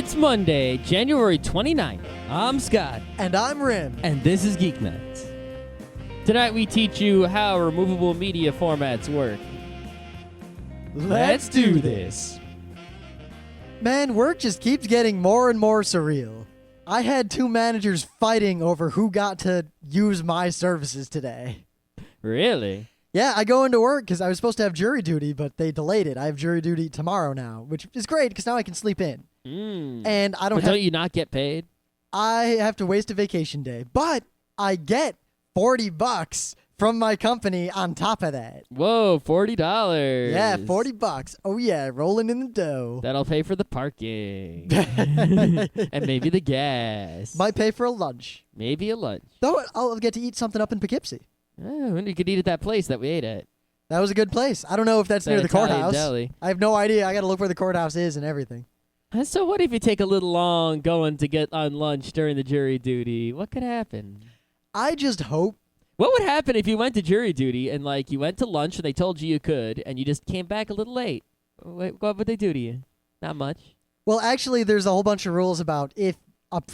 It's Monday, January 29th. I'm Scott. And I'm Rim. And this is Geeknights. Tonight we teach you how removable media formats work. Let's do this. Man, work just keeps getting more and more surreal. I had two managers fighting over who got to use my services today. Really? Yeah, I go into work because I was supposed to have jury duty, but they delayed it. I have jury duty tomorrow now, which is great because now I can sleep in. And I don't. But don't you not get paid? I have to waste a vacation day, but I get $40 from my company on top of that. Whoa, $40. Yeah, $40. Oh yeah, rolling in the dough. That'll pay for the parking. And maybe the gas. Might pay for a lunch. Maybe a lunch. Though I'll get to eat something up in Poughkeepsie. Oh, and you could eat at that place that we ate at. That was a good place. I don't know if that's That near the Italian courthouse. deli. I have no idea. I got to look where the courthouse is and everything. So what if you take a little long going to get on lunch during the jury duty? What could happen? I just hope. What would happen if you went to jury duty and, like, you went to lunch and they told you could and you just came back a little late? What would they do to you? Not much. Well, actually, there's a whole bunch of rules about if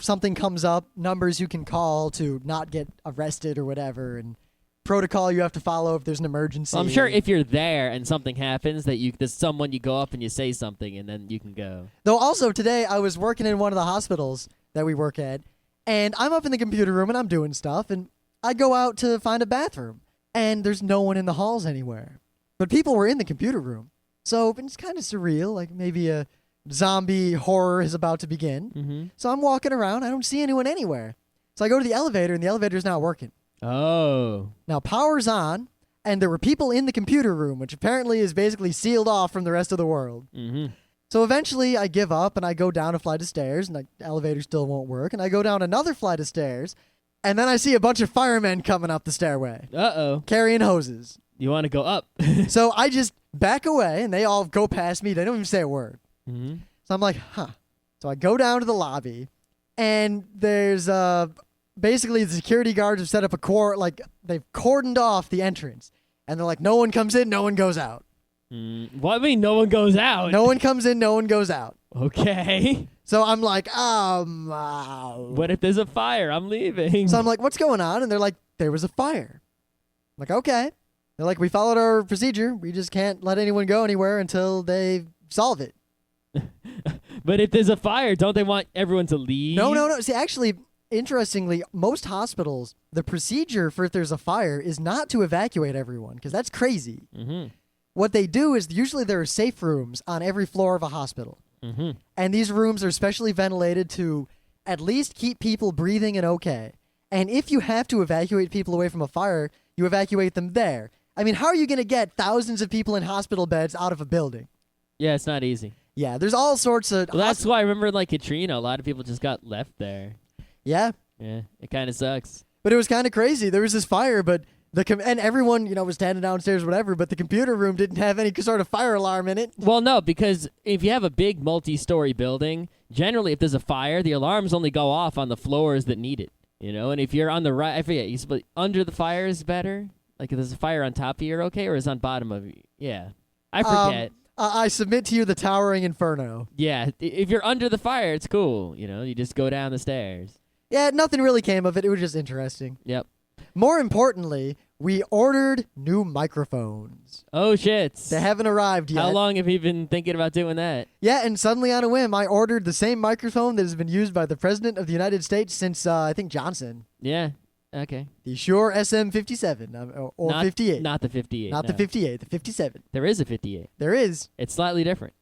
something comes up, numbers you can call to not get arrested or whatever, and protocol you have to follow if there's an emergency. Well, I'm sure if you're there and something happens, that there's someone you go up and you say something and then you can go. Though also today I was working in one of the hospitals that we work at, and I'm up in the computer room and I'm doing stuff, and I go out to find a bathroom, and there's no one in the halls anywhere. But people were in the computer room. So it's kind of surreal, like maybe a zombie horror is about to begin. Mm-hmm. So I'm walking around, I don't see anyone anywhere. So I go to the elevator, and the elevator's not working. Oh. Now, power's on, and there were people in the computer room, which apparently is basically sealed off from the rest of the world. Mm-hmm. So eventually, I give up, and I go down a flight of stairs, and the elevator still won't work, and I go down another flight of stairs, and then I see a bunch of firemen coming up the stairway, carrying hoses. You want to go up. So I just back away, and they all go past me. They don't even say a word. Mm-hmm. So I'm like, huh. So I go down to the lobby, and there's basically the security guards have set up they've cordoned off the entrance, and they're like, no one comes in, no one goes out. What do you mean no one goes out? No one comes in, no one goes out. Okay. So I'm like, What if there's a fire? I'm leaving. So I'm like, what's going on? And they're like, there was a fire. I'm like, okay. They're like, we followed our procedure. We just can't let anyone go anywhere until they solve it. But if there's a fire, don't they want everyone to leave? No. See, actually, interestingly, most hospitals, the procedure for if there's a fire is not to evacuate everyone, because that's crazy. Mm-hmm. What they do is usually there are safe rooms on every floor of a hospital. Mm-hmm. And these rooms are specially ventilated to at least keep people breathing and okay. And if you have to evacuate people away from a fire, you evacuate them there. I mean, how are you going to get thousands of people in hospital beds out of a building? Yeah, it's not easy. Yeah, there's all sorts of... Well, that's why I remember, like, Katrina, a lot of people just got left there. Yeah. Yeah, it kind of sucks. But it was kind of crazy. There was this fire, but... and everyone, was standing downstairs, whatever, but the computer room didn't have any sort of fire alarm in it. Well, no, because if you have a big multi-story building, generally if there's a fire, the alarms only go off on the floors that need it, And if you're on the right, I forget, under the fire is better? Like if there's a fire on top of you, you're okay, or is on bottom of you? Yeah. I forget. I submit to you the towering inferno. Yeah, if you're under the fire, it's cool, You just go down the stairs. Yeah, nothing really came of it. It was just interesting. Yep. More importantly, we ordered new microphones. Oh, shit. They haven't arrived yet. How long have you been thinking about doing that? Yeah, and suddenly on a whim, I ordered the same microphone that has been used by the President of the United States since, I think, Johnson. Yeah, okay. The Shure SM57, or 58. Not the 58. Not the 58, the 57. There is a 58. There is. It's slightly different.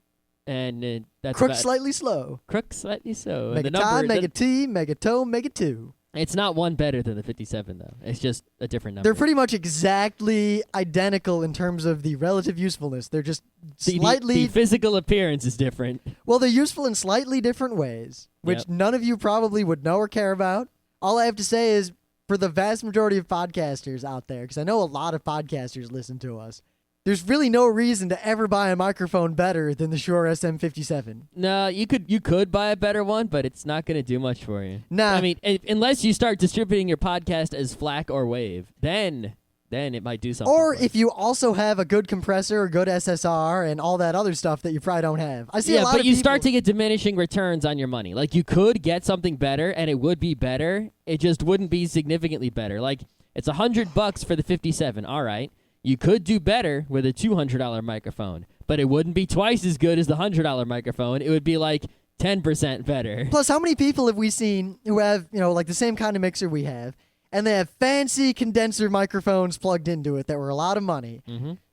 And that's Crook slightly slow. Crook slightly slow. Mega tie, mega T, mega toe, mega 2. It's not one better than the 57, though. It's just a different number. They're pretty much exactly identical in terms of the relative usefulness. They're just slightly... The physical appearance is different. Well, they're useful in slightly different ways, which none of you probably would know or care about. All I have to say is, for the vast majority of podcasters out there, because I know a lot of podcasters listen to us, there's really no reason to ever buy a microphone better than the Shure SM57. No, you could buy a better one, but it's not going to do much for you. Nah. I mean, unless you start distributing your podcast as FLAC or WAVE, then then it might do something. Or for if you also have a good compressor, a good SSR, and all that other stuff that you probably don't have. I see a lot but of you people. start to get diminishing returns on your money. Like, you could get something better, and it would be better. It just wouldn't be significantly better. Like, it's $100 for the 57. All right. You could do better with a $200 microphone, but it wouldn't be twice as good as the $100 microphone. It would be like 10% better. Plus, how many people have we seen who have, like the same kind of mixer we have, and they have fancy condenser microphones plugged into it that were a lot of money,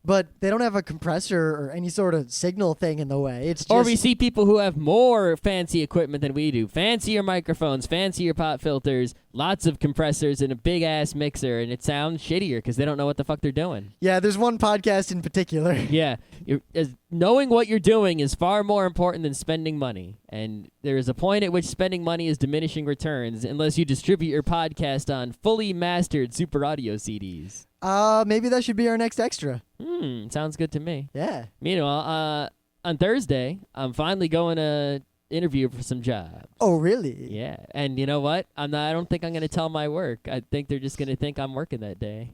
but they don't have a compressor or any sort of signal thing in the way. It's just, Or we see people who have more fancy equipment than we do. Fancier microphones, fancier pop filters, lots of compressors, and a big-ass mixer, and it sounds shittier because they don't know what the fuck they're doing. Yeah, there's one podcast in particular. Yeah. Knowing what you're doing is far more important than spending money. And there is a point at which spending money is diminishing returns unless you distribute your podcast on fully mastered super audio CDs. Maybe that should be our next extra. Sounds good to me. Yeah. Meanwhile, on Thursday, I'm finally going to interview for some jobs. Oh, really? Yeah. And you know what? I don't think I'm going to tell my work. I think they're just going to think I'm working that day.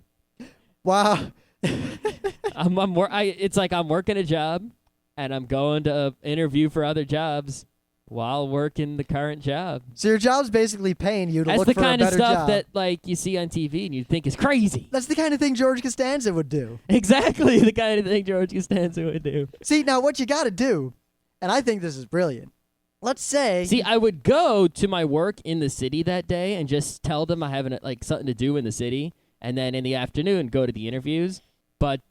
Wow. It's like I'm working a job, and I'm going to interview for other jobs while working the current job. So your job's basically paying you to That's look the for a kind of better stuff job. that like you see on TV and you think is crazy. That's the kind of thing George Costanza would do. Exactly the kind of thing George Costanza would do. See, now what you got to do, and I think this is brilliant. Let's say... See, I would go to my work in the city that day and just tell them I have like something to do in the city, and then in the afternoon go to the interviews. But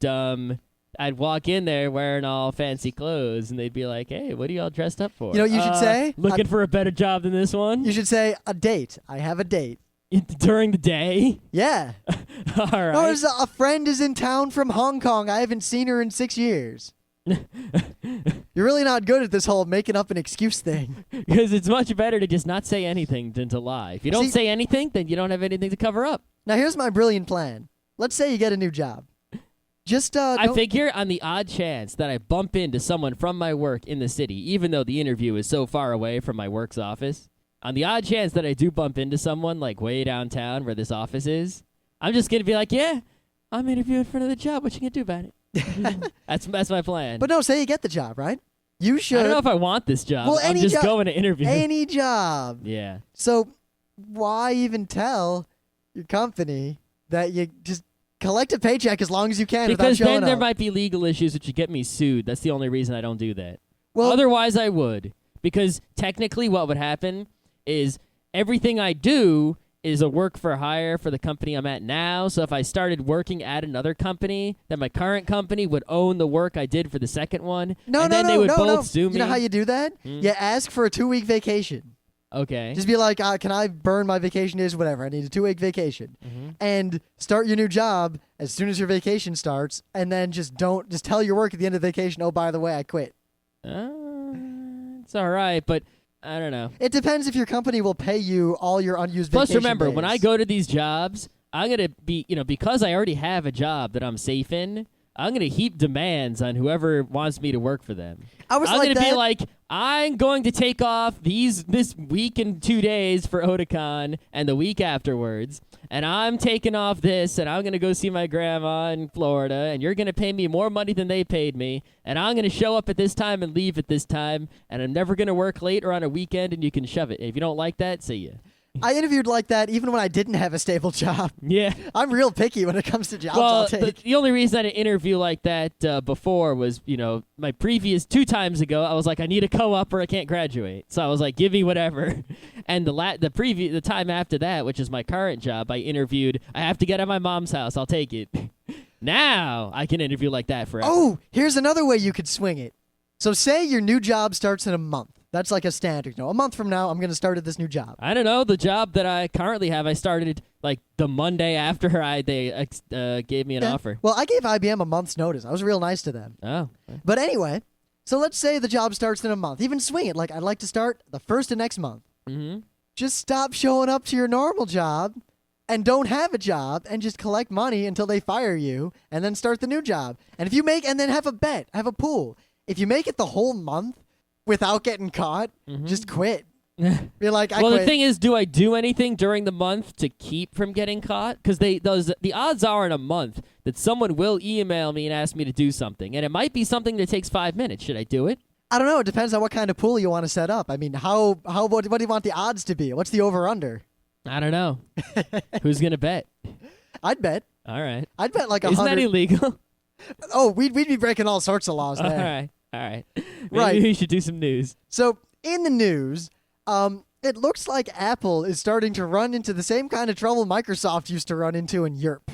I'd walk in there wearing all fancy clothes, and they'd be like, "Hey, what are y'all dressed up for?" You know what you should say? Looking for a better job than this one? You should say, a date. I have a date. During the day? Yeah. All right. Or a friend is in town from Hong Kong. I haven't seen her in 6 years. You're really not good at this whole making up an excuse thing. Because it's much better to just not say anything than to lie. If you don't say anything, then you don't have anything to cover up. Now, here's my brilliant plan. Let's say you get a new job. Just I figure on the odd chance that I bump into someone from my work in the city, even though the interview is so far away from my work's office, on the odd chance that I do bump into someone like way downtown where this office is, I'm just going to be like, yeah, I'm interviewing for another job. What you going to do about it? That's my plan. But no, say you get the job, right? You should. I don't know if I want this job. Well, I'm just going to interview. Any job. Yeah. So why even tell your company that you just collect a paycheck as long as you can without Because showing then there up? might be legal issues which would get me sued. That's the only reason I don't do that. Well, Otherwise, I would. Because technically what would happen is everything I do is a work for hire for the company I'm at now. So if I started working at another company, then my current company would own the work I did for the second one. No, and then they would both sue me. You know how you do that? You ask for a 2-week vacation. Okay. Just be like, can I burn my vacation days, whatever. I need a 2-week vacation. And start your new job as soon as your vacation starts, and then just tell your work at the end of the vacation, oh, by the way, I quit. It's all right, but I don't know. It depends if your company will pay you all your unused Plus, vacation remember, days. when I go to these jobs, I'm going to be, because I already have a job that I'm safe in, I'm going to heap demands on whoever wants me to work for them. I'm going to be like, I'm going to take off this week and 2 days for Otakon and the week afterwards, and I'm taking off this, and I'm going to go see my grandma in Florida, and you're going to pay me more money than they paid me, and I'm going to show up at this time and leave at this time, and I'm never going to work late or on a weekend, and you can shove it. If you don't like that, see ya. I interviewed like that even when I didn't have a stable job. Yeah. I'm real picky when it comes to jobs I'll take. The only reason I didn't interview like that before was, my previous 2 times ago, I was like, I need a co-op or I can't graduate. So I was like, give me whatever. And the time after that, which is my current job, I interviewed, I have to get out of my mom's house. I'll take it. Now I can interview like that forever. Oh, here's another way you could swing it. So say your new job starts in a month. That's like a standard. A month from now, I'm going to start at this new job. I don't know. The job that I currently have, I started like the Monday after they gave me an offer. Well, I gave IBM a month's notice. I was real nice to them. Oh. But anyway, so let's say the job starts in a month. Even swing it. Like, I'd like to start the first of next month. Mm-hmm. Just stop showing up to your normal job and don't have a job and just collect money until they fire you and then start the new job. And if you and then have a bet, have a pool. If you make it the whole month, without getting caught, just quit. Be like, I Well, quit. the thing is, do I do anything during the month to keep from getting caught? Because the odds are in a month that someone will email me and ask me to do something, and it might be something that takes 5 minutes. Should I do it? I don't know. It depends on what kind of pool you want to set up. I mean, what do you want the odds to be? What's the over/under? I don't know. Who's gonna bet? I'd bet. All right. I'd bet like Isn't 100. that illegal? Oh, we'd be breaking all sorts of laws there. All right. Maybe Right. we should do some news. So in the news, it looks like Apple is starting to run into the same kind of trouble Microsoft used to run into in Europe.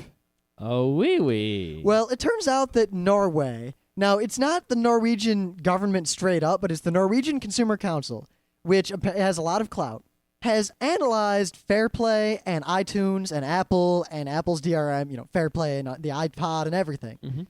Oh, wee. Well, it turns out that Norway, now it's not the Norwegian government straight up, but it's the Norwegian Consumer Council, which has a lot of clout, has analyzed Fairplay and iTunes and Apple and Apple's DRM, Fairplay and the iPod and everything. Mm-hmm.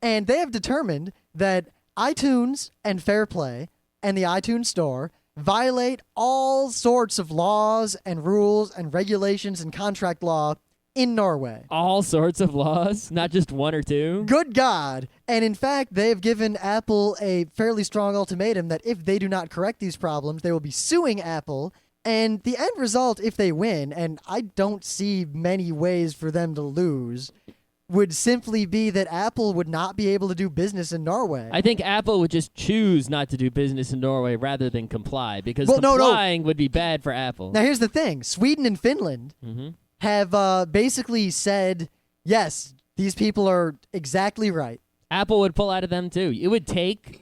And they have determined that iTunes and Fairplay and the iTunes Store violate all sorts of laws and rules and regulations and contract law in Norway. All sorts of laws, not just one or two. Good God. And in fact, they have given Apple a fairly strong ultimatum that if they do not correct these problems, they will be suing Apple. And the end result, if they win, and I don't see many ways for them to lose, would simply be that Apple would not be able to do business in Norway. I think Apple would just choose not to do business in Norway rather than comply, because Well, no. complying would be bad for Apple. Now, here's the thing. Sweden and Finland Mm-hmm. have basically said, yes, these people are exactly right. Apple would pull out of them too. It would take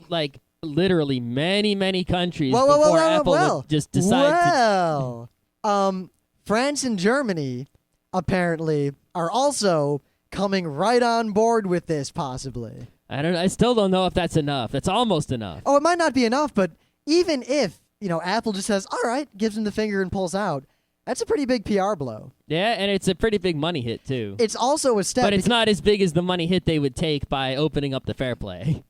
literally many countries Whoa, before Apple would just decide to. France and Germany apparently are also coming right on board with this, possibly. I still don't know if that's enough. That's almost enough. Oh, it might not be enough, but even if Apple just says, all right, gives them the finger and pulls out, that's a pretty big PR blow. Yeah, and it's a pretty big money hit too. It's also a step. But it's not as big as the money hit they would take by opening up the Fairplay.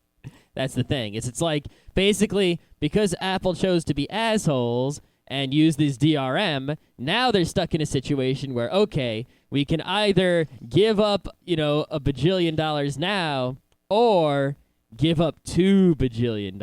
That's the thing. It's like basically because Apple chose to be assholes and use this DRM, now they're stuck in a situation where, okay, we can either give up, $1 bajillion now or give up $2 bajillion.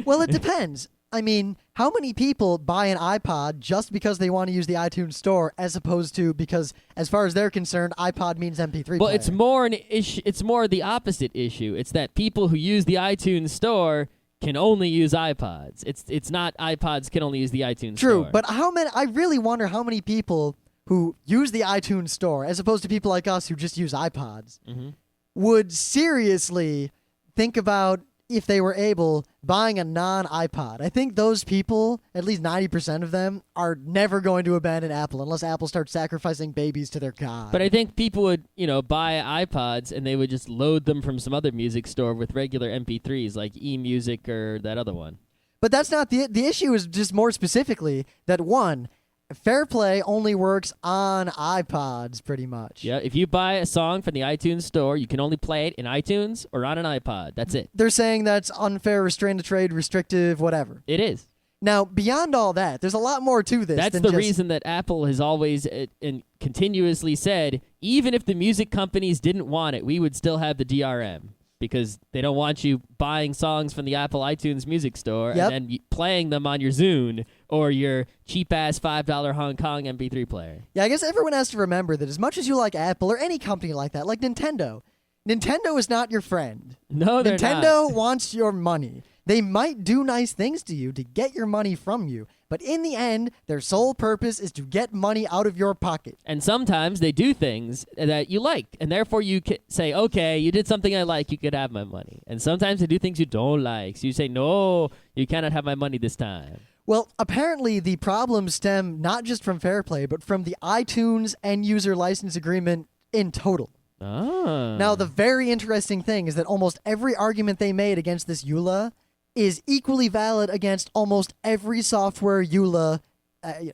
Well, it depends. I mean, how many people buy an iPod just because they want to use the iTunes Store, as opposed to because, as far as they're concerned, iPod means MP3 Well, player? it's more an issue. It's more the opposite issue. It's that people who use the iTunes Store can only use iPods. It's not iPods can only use the iTunes True, Store. but how many? I really wonder how many people who use the iTunes Store, as opposed to people like us who just use iPods, Mm-hmm. would seriously think about, if they were able, buying a non-iPod. I think those people, at least 90% of them, are never going to abandon Apple unless Apple starts sacrificing babies to their god. But I think people would, buy iPods and they would just load them from some other music store with regular MP3s like eMusic or that other one. But that's not the issue. Is just more specifically that, one, Fairplay only works on iPods, pretty much. Yeah, if you buy a song from the iTunes Store, you can only play it in iTunes or on an iPod. That's it. They're saying that's unfair, restrained to trade, restrictive, whatever. It is. Now, beyond all that, there's a lot more to this. That's than the just, reason that Apple has always and continuously said, even if the music companies didn't want it, we would still have the DRM. Because they don't want you buying songs from the Apple iTunes Music Store Yep. and then playing them on your Zune or your cheap-ass $5 Hong Kong MP3 player. Yeah, I guess everyone has to remember that as much as you like Apple or any company like that, like Nintendo is not your friend. No, they're Nintendo not. wants your money. They might do nice things to you to get your money from you, but in the end, their sole purpose is to get money out of your pocket. And sometimes they do things that you like, and therefore you say, okay, you did something I like, you could have my money. And sometimes they do things you don't like, so you say, no, you cannot have my money this time. Well, apparently the problems stem not just from Fairplay, but from the iTunes end-user license agreement in total. Ah. Now, the very interesting thing is that almost every argument they made against this EULA is equally valid against almost every software EULA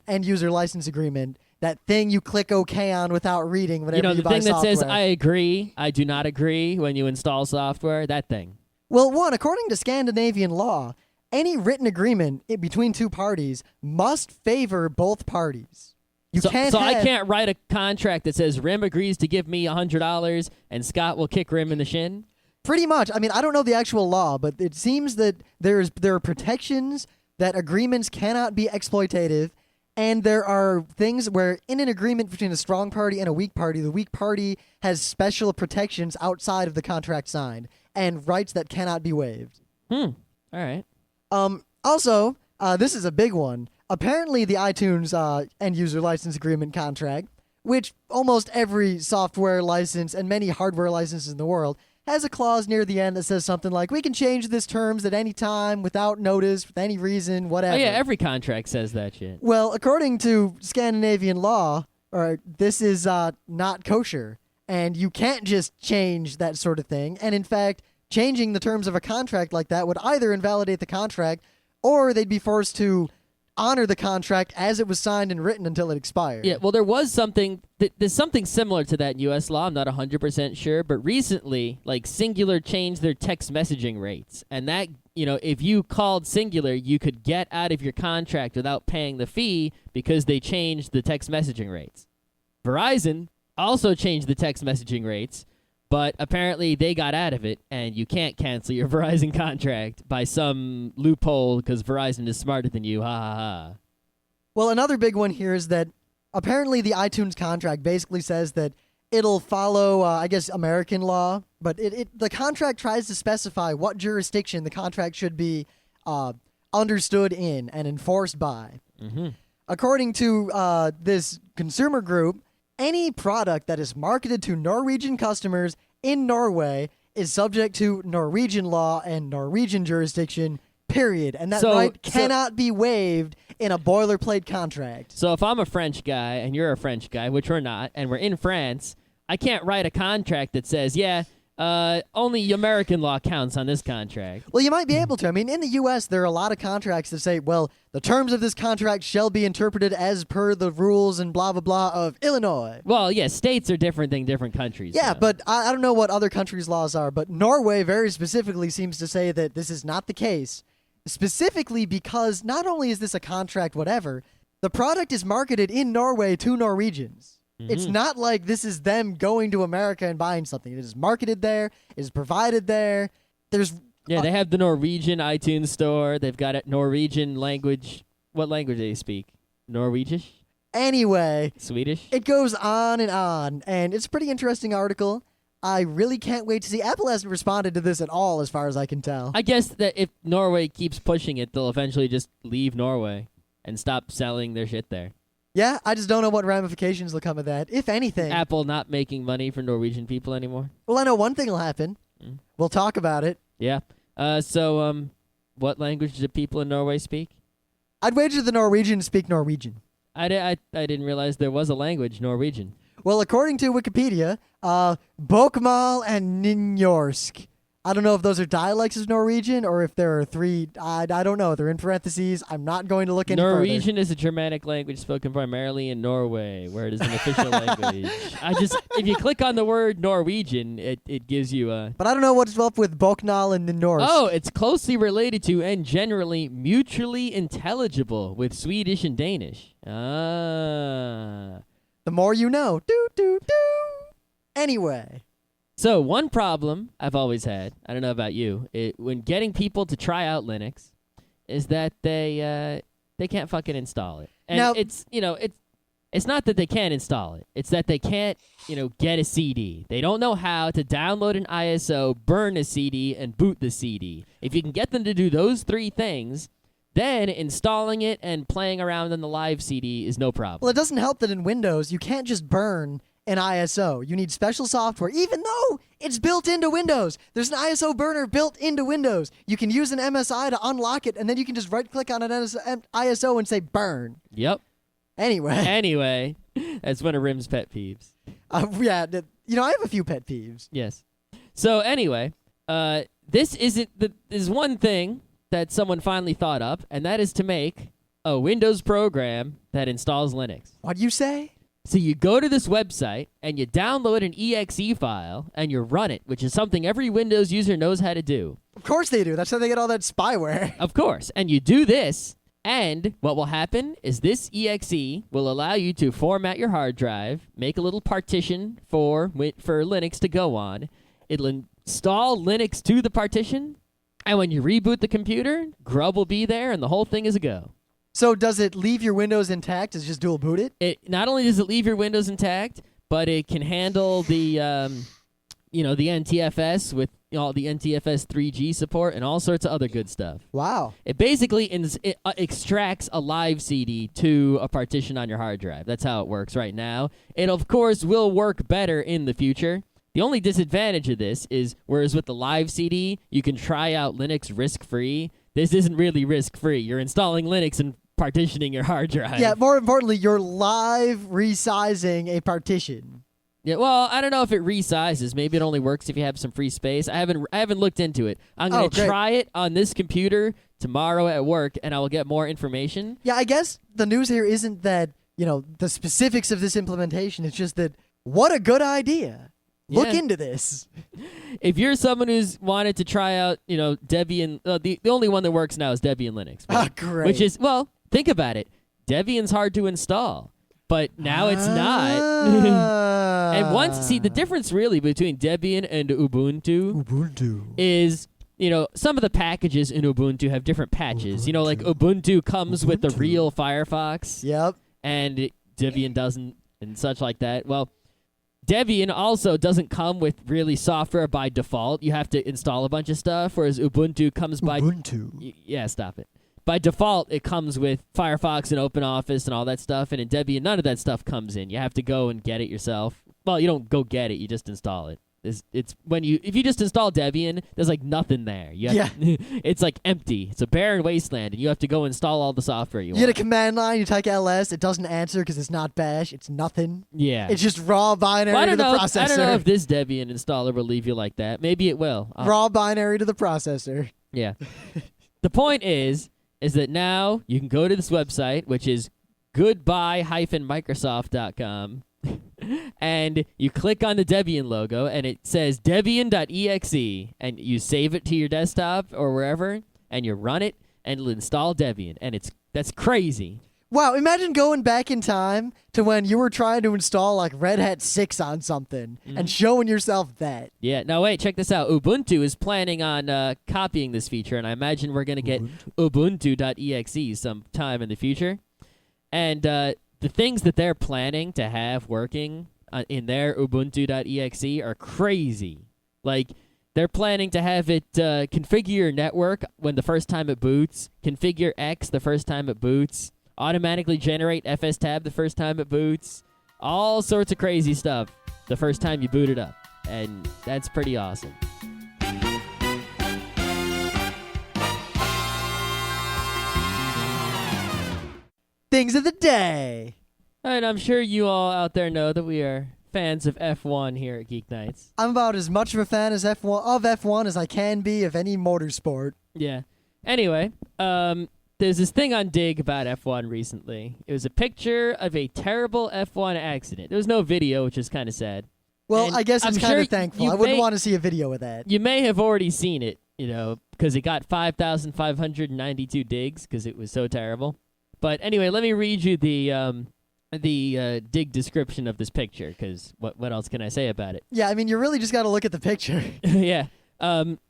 end-user license agreement. That thing you click OK on without reading whenever you the buy thing software. that says, I agree, I do not agree when you install software, that thing. Well, one, according to Scandinavian law, any written agreement between two parties must favor both parties. So I can't write a contract that says Rim agrees to give me $100 and Scott will kick Rim in the shin? Pretty much. I mean, I don't know the actual law, but it seems that there are protections that agreements cannot be exploitative, and there are things where in an agreement between a strong party and a weak party, the weak party has special protections outside of the contract signed and rights that cannot be waived. All right. Also, this is a big one. Apparently, the iTunes end-user license agreement contract, which almost every software license and many hardware licenses in the world has a clause near the end that says something like, we can change this terms at any time without notice, for any reason, whatever. Oh, yeah, every contract says that shit. Well, according to Scandinavian law, this is not kosher, and you can't just change that sort of thing. And in fact, changing the terms of a contract like that would either invalidate the contract, or they'd be forced to honor the contract as it was signed and written until it expired. Yeah, well, there was something, there's something similar to that in U.S. law. I'm not 100% sure, but recently, like, Singular changed their text messaging rates. And that, if you called Singular, you could get out of your contract without paying the fee because they changed the text messaging rates. Verizon also changed the text messaging rates, but apparently they got out of it, and you can't cancel your Verizon contract by some loophole because Verizon is smarter than you. Ha, ha, ha. Well, another big one here is that apparently the iTunes contract basically says that it'll follow, American law, but the contract tries to specify what jurisdiction the contract should be understood in and enforced by. Mm-hmm. According to this consumer group, any product that is marketed to Norwegian customers in Norway is subject to Norwegian law and Norwegian jurisdiction, period. And that right cannot be waived in a boilerplate contract. So if I'm a French guy and you're a French guy, which we're not, and we're in France, I can't write a contract that says, only American law counts on this contract. Well, you might be able to. I mean, in the U.S., there are a lot of contracts that say, well, the terms of this contract shall be interpreted as per the rules and blah, blah, blah of Illinois. Well, yeah, states are different than different countries. Yeah, though. but I don't know what other countries' laws are, but Norway very specifically seems to say that this is not the case, specifically because not only is this a contract whatever, the product is marketed in Norway to Norwegians. Mm-hmm. It's not like this is them going to America and buying something. It is marketed there. It is provided there. They have the Norwegian iTunes store. They've got a Norwegian language. What language do they speak? Norwegish? Anyway. Swedish? It goes on, and it's a pretty interesting article. I really can't wait to see. Apple hasn't responded to this at all, as far as I can tell. I guess that if Norway keeps pushing it, they'll eventually just leave Norway and stop selling their shit there. Yeah, I just don't know what ramifications will come of that, if anything. Apple not making money for Norwegian people anymore? Well, I know one thing will happen. We'll talk about it. Yeah. So what language do people in Norway speak? I'd wager the Norwegians speak Norwegian. I didn't realize there was a language, Norwegian. Well, according to Wikipedia, Bokmal and Ninjorsk. I don't know if those are dialects of Norwegian or if there are three. I don't know. They're in parentheses. I'm not going to look any Norwegian further. is a Germanic language spoken primarily in Norway, where it is an official language. If you click on the word Norwegian, it gives you a... But I don't know what's up with Bokmal and Ninjorsk. Oh, it's closely related to and generally mutually intelligible with Swedish and Danish. Ah. The more you know. Do, do, do. Anyway. So one problem I've always had, I don't know about you, when getting people to try out Linux, is that they can't fucking install it. And now, it's not that they can't install it. It's that they can't, get a CD. They don't know how to download an ISO, burn a CD, and boot the CD. If you can get them to do those three things, then installing it and playing around on the live CD is no problem. Well, it doesn't help that in Windows, you can't just burn an ISO. You need special software, even though it's built into Windows. There's an ISO burner built into Windows. You can use an MSI to unlock it, and then you can just right-click on an ISO and say burn. Yep. Anyway, that's one of Rim's pet peeves. I have a few pet peeves. Yes. So anyway, this is one thing that someone finally thought up, and that is to make a Windows program that installs Linux. What'd you say? So you go to this website, and you download an exe file, and you run it, which is something every Windows user knows how to do. Of course they do. That's how they get all that spyware. Of course. And you do this, and what will happen is this exe will allow you to format your hard drive, make a little partition for Linux to go on. It'll install Linux to the partition, And when you reboot the computer, Grub will be there, and the whole thing is a go. So does it leave your Windows intact? Does it just dual boot it? It not only does it leave your Windows intact, but it can handle the the NTFS with all the NTFS 3G support and all sorts of other good stuff. Wow. It basically extracts a live CD to a partition on your hard drive. That's how it works right now. It, of course, will work better in the future. The only disadvantage of this is, whereas with the live CD, you can try out Linux risk-free, this isn't really risk-free. You're installing Linux and partitioning your hard drive. Yeah, more importantly, you're live resizing a partition. Yeah, well, I don't know if it resizes. Maybe it only works if you have some free space. I haven't looked into it. I'm going to try it on this computer tomorrow at work, and I will get more information. Yeah, I guess the news here isn't that, the specifics of this implementation. It's just that, what a good idea. Look into this. If you're someone who's wanted to try out, Debian, the only one that works now is Debian Linux. Great. Which is, well, think about it. Debian's hard to install, but now it's not. And the difference really between Debian and Ubuntu is, some of the packages in Ubuntu have different patches. Like Ubuntu comes with the real Firefox. Yep. And Debian doesn't, and such like that. Well, Debian also doesn't come with really software by default. You have to install a bunch of stuff, whereas Ubuntu comes by... Ubuntu? Yeah, stop it. By default, it comes with Firefox and OpenOffice and all that stuff, and in Debian, none of that stuff comes in. You have to go and get it yourself. Well, you don't go get it, you just install it. If you just install Debian, there's like nothing there. It's like empty. It's a barren wasteland, and you have to go install all the software you want. You get a command line, you type ls, it doesn't answer because it's not bash, it's nothing. Yeah. It's just raw binary to the processor. I don't know if this Debian installer will leave you like that. Maybe it will. Raw binary to the processor. Yeah. The point is that now you can go to this website, which is goodbye-microsoft.com. And you click on the Debian logo, and it says Debian.exe, and you save it to your desktop or wherever, and you run it, and it'll install Debian, and that's crazy. Wow, imagine going back in time to when you were trying to install like Red Hat 6 on something and showing yourself that. Yeah, now wait, check this out. Ubuntu is planning on copying this feature, and I imagine we're going to get Ubuntu.exe sometime in the future. And the things that they're planning to have working in their Ubuntu.exe are crazy. Like, they're planning to have it configure your network when the first time it boots, configure X the first time it boots, automatically generate FSTab the first time it boots, all sorts of crazy stuff the first time you boot it up. And that's pretty awesome. Things of the day. And I'm sure you all out there know that we are fans of F1 here at Geeknights. I'm about as much of a fan as F1 as I can be of any motorsport. Yeah. Anyway, there's this thing on Dig about F1 recently. It was a picture of a terrible F1 accident. There was no video, which is kind of sad. Well, And I guess it's kind of thankful. I wouldn't want to see a video of that. You may have already seen it, because it got 5,592 digs because it was so terrible. But anyway, let me read you the Dig description of this picture, because what else can I say about it? Yeah, I mean, you really just got to look at the picture. Yeah.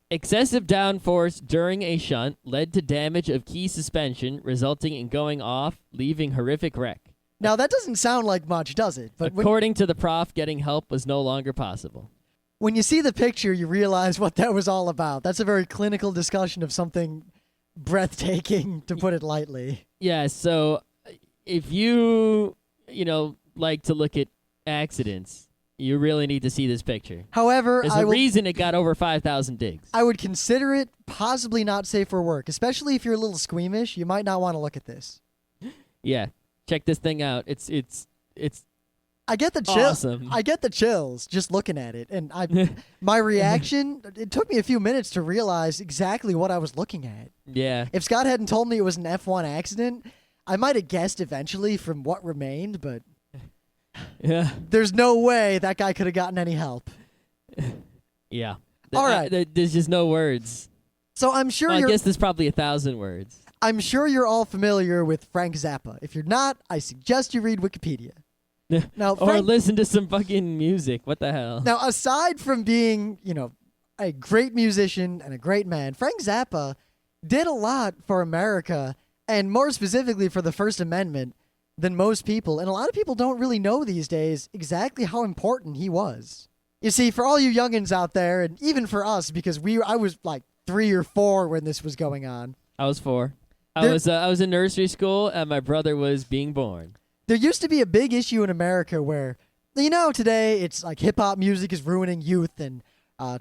Excessive downforce during a shunt led to damage of key suspension, resulting in going off, leaving horrific wreck. Now, that doesn't sound like much, does it? But according to the prof, getting help was no longer possible. When you see the picture, you realize what that was all about. That's a very clinical discussion of something breathtaking, to put it lightly. Yeah, so if you like to look at accidents, you really need to see this picture. However, there's a reason it got over 5,000 digs. I would consider it possibly not safe for work, especially if you're a little squeamish. You might not want to look at this. Yeah, check this thing out. It's I get the chills. Awesome. I get the chills just looking at it, and my reaction. It took me a few minutes to realize exactly what I was looking at. Yeah. If Scott hadn't told me it was an F1 accident, I might have guessed eventually from what remained, but yeah, there's no way that guy could have gotten any help. Yeah. All right. There's just no words. So I'm sure I guess there's probably 1,000 words. I'm sure you're all familiar with Frank Zappa. If you're not, I suggest you read Wikipedia. Now, or listen to some fucking music. What the hell? Now, aside from being, a great musician and a great man. Frank Zappa did a lot for America, and more specifically for the First Amendment, than most people. And a lot of people don't really know these days exactly how important he was. You see, for all you youngins out there, and even for us, because I was like 3 or 4 when this was going on. I was 4. I was in nursery school, and my brother was being born. There used to be a big issue in America where, today it's like hip-hop music is ruining youth, and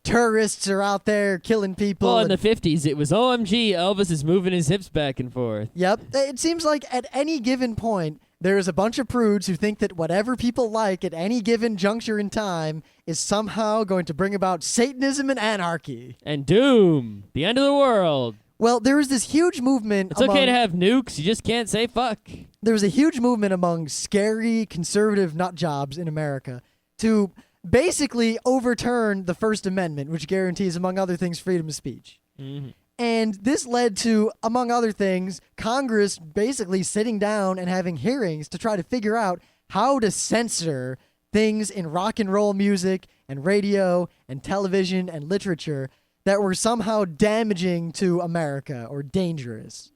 tourists are out there killing people. Well, in the 50s, it was, OMG, Elvis is moving his hips back and forth. Yep. It seems like at any given point, there is a bunch of prudes who think that whatever people like at any given juncture in time is somehow going to bring about Satanism and anarchy. And doom. The end of the world. Well, there was this huge movement. It's okay to have nukes. You just can't say fuck. There was a huge movement among scary conservative nut jobs in America to basically overturn the First Amendment, which guarantees, among other things, freedom of speech. Mm-hmm. And this led to, among other things, Congress basically sitting down and having hearings to try to figure out how to censor things in rock and roll music and radio and television and literature that were somehow damaging to America or dangerous.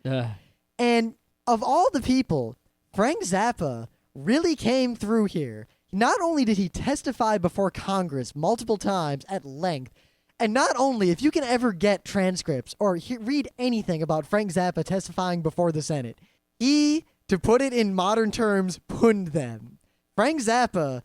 And of all the people, Frank Zappa really came through here. Not only did he testify before Congress multiple times at length, and not only, if you can ever get transcripts or read anything about Frank Zappa testifying before the Senate, he, to put it in modern terms, punned them. Frank Zappa,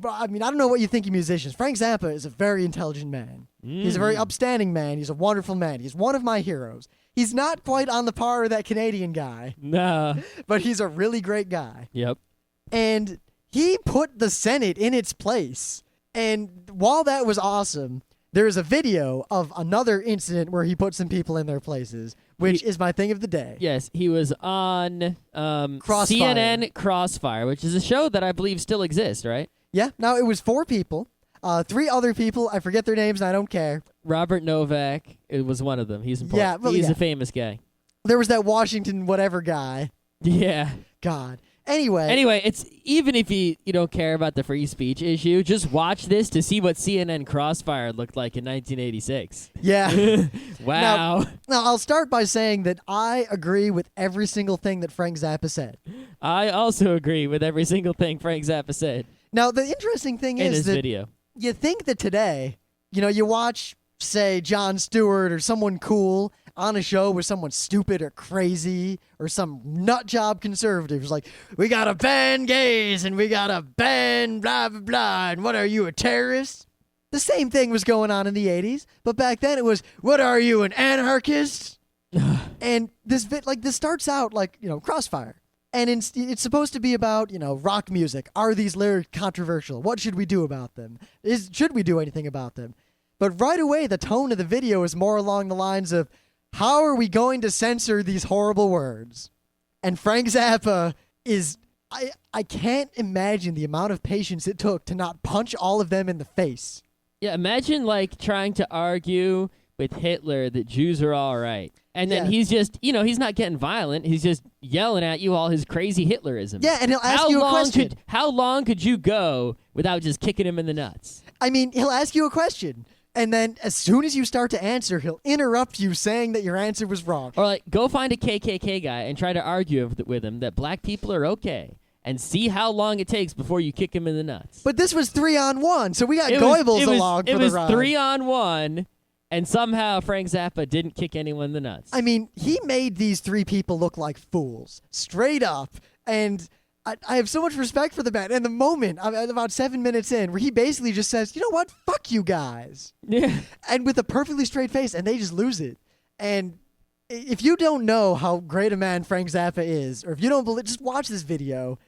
I don't know what you think of musicians. Frank Zappa is a very intelligent man. He's a very upstanding man. He's a wonderful man. He's one of my heroes. He's not quite on the par of that Canadian guy. Nah. But he's a really great guy. Yep. And he put the Senate in its place. And while that was awesome, there is a video of another incident where he put some people in their places, which is my thing of the day. Yes, he was on Crossfire. CNN Crossfire, which is a show that I believe still exists, right? Yeah. Now, it was 4 people. 3 other people, I forget their names, and I don't care. Robert Novak, it was one of them. He's important. Yeah, well, He's a famous guy. There was that Washington whatever guy. Yeah. God. Anyway, it's even if you don't care about the free speech issue, just watch this to see what CNN Crossfire looked like in 1986. Yeah. Wow. Now, I'll start by saying that I agree with every single thing that Frank Zappa said. I also agree with every single thing Frank Zappa said. Now, the interesting thing in is his that video. You think that today, you watch, say, Jon Stewart or someone cool on a show with someone stupid or crazy or some nut job conservative who's like, we gotta ban gays and we gotta ban blah, blah, blah, and what are you, a terrorist? The same thing was going on in the 80s, but back then it was, what are you, an anarchist? And this starts out like, Crossfire. And it's supposed to be about, rock music. Are these lyrics controversial? What should we do about them? Should we do anything about them? But right away, the tone of the video is more along the lines of, how are we going to censor these horrible words? And Frank Zappa is... I can't imagine the amount of patience it took to not punch all of them in the face. Yeah, imagine, trying to argue with Hitler that Jews are all right. And then he's just, he's not getting violent. He's just yelling at you all his crazy Hitlerism. Yeah, and he'll ask you a question. How long could you go without just kicking him in the nuts? I mean, he'll ask you a question. And then as soon as you start to answer, he'll interrupt you saying that your answer was wrong. Or go find a KKK guy and try to argue with him that black people are okay. And see how long it takes before you kick him in the nuts. But this was 3-on-1, so we got Goebbels along for the ride. It was 3-on-1, and somehow Frank Zappa didn't kick anyone in the nuts. I mean, he made these 3 people look like fools, straight up. And I have so much respect for the man. And the moment, about 7 minutes in, where he basically just says, you know what, fuck you guys. Yeah. And with a perfectly straight face, and they just lose it. And if you don't know how great a man Frank Zappa is, or if you don't believe, just watch this video.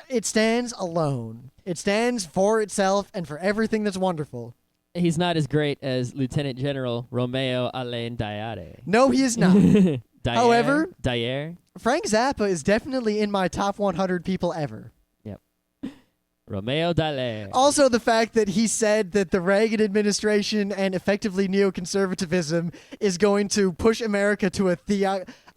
It stands alone. It stands for itself and for everything that's wonderful. He's not as great as Lieutenant General Romeo Alain Diare. No, he is not. However, Dyer. Frank Zappa is definitely in my top 100 people ever. Yep. Romeo Dallaire. Also, the fact that he said that the Reagan administration and effectively neoconservatism is going to push America to a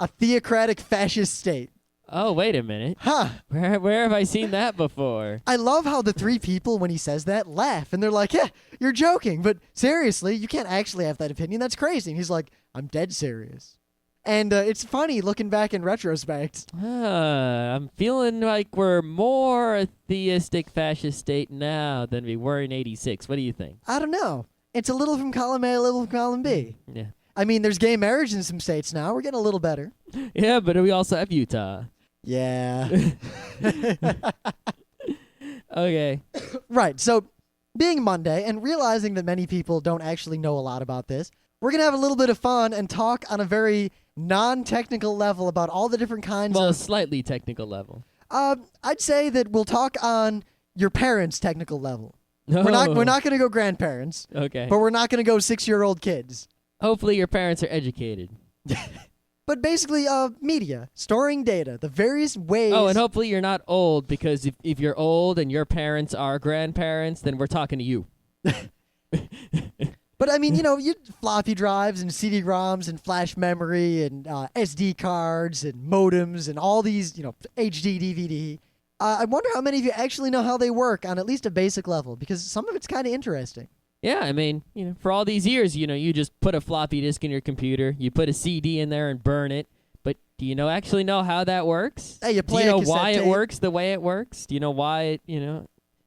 theocratic fascist state. Oh, wait a minute. Huh. Where have I seen that before? I love how the three people, when he says that, laugh. And they're like, yeah, you're joking. But seriously, you can't actually have that opinion. That's crazy. And he's like, I'm dead serious. And it's funny looking back in retrospect. I'm feeling like we're more a theistic fascist state now than we were in 86. What do you think? I don't know. It's a little from column A, a little from column B. Yeah. I mean, there's gay marriage in some states now. We're getting a little better. Yeah, but we also have Utah. Yeah. Okay. Right. So, being Monday and realizing that many people don't actually know a lot about this, we're going to have a little bit of fun and talk on a very non-technical level about all the different kinds Well, of... a slightly technical level. I'd say that we'll talk on your parents' technical level. No. We're not going to go grandparents, Okay. but we're not going to go 6-year-old kids. Hopefully your parents are educated. But basically, media, storing data, the various ways... Oh, and hopefully you're not old, because if you're old and your parents are grandparents, then we're talking to you. But I mean, you floppy drives and CD-ROMs and flash memory and SD cards and modems and all these, HD, DVD. I wonder how many of you actually know how they work on at least a basic level, because some of it's kind of interesting. Yeah, I mean, for all these years, you just put a floppy disk in your computer, you put a CD in there and burn it. But do you actually know how that works? Hey, you play do you a know cassette why tape. it works the way it works? Do you know why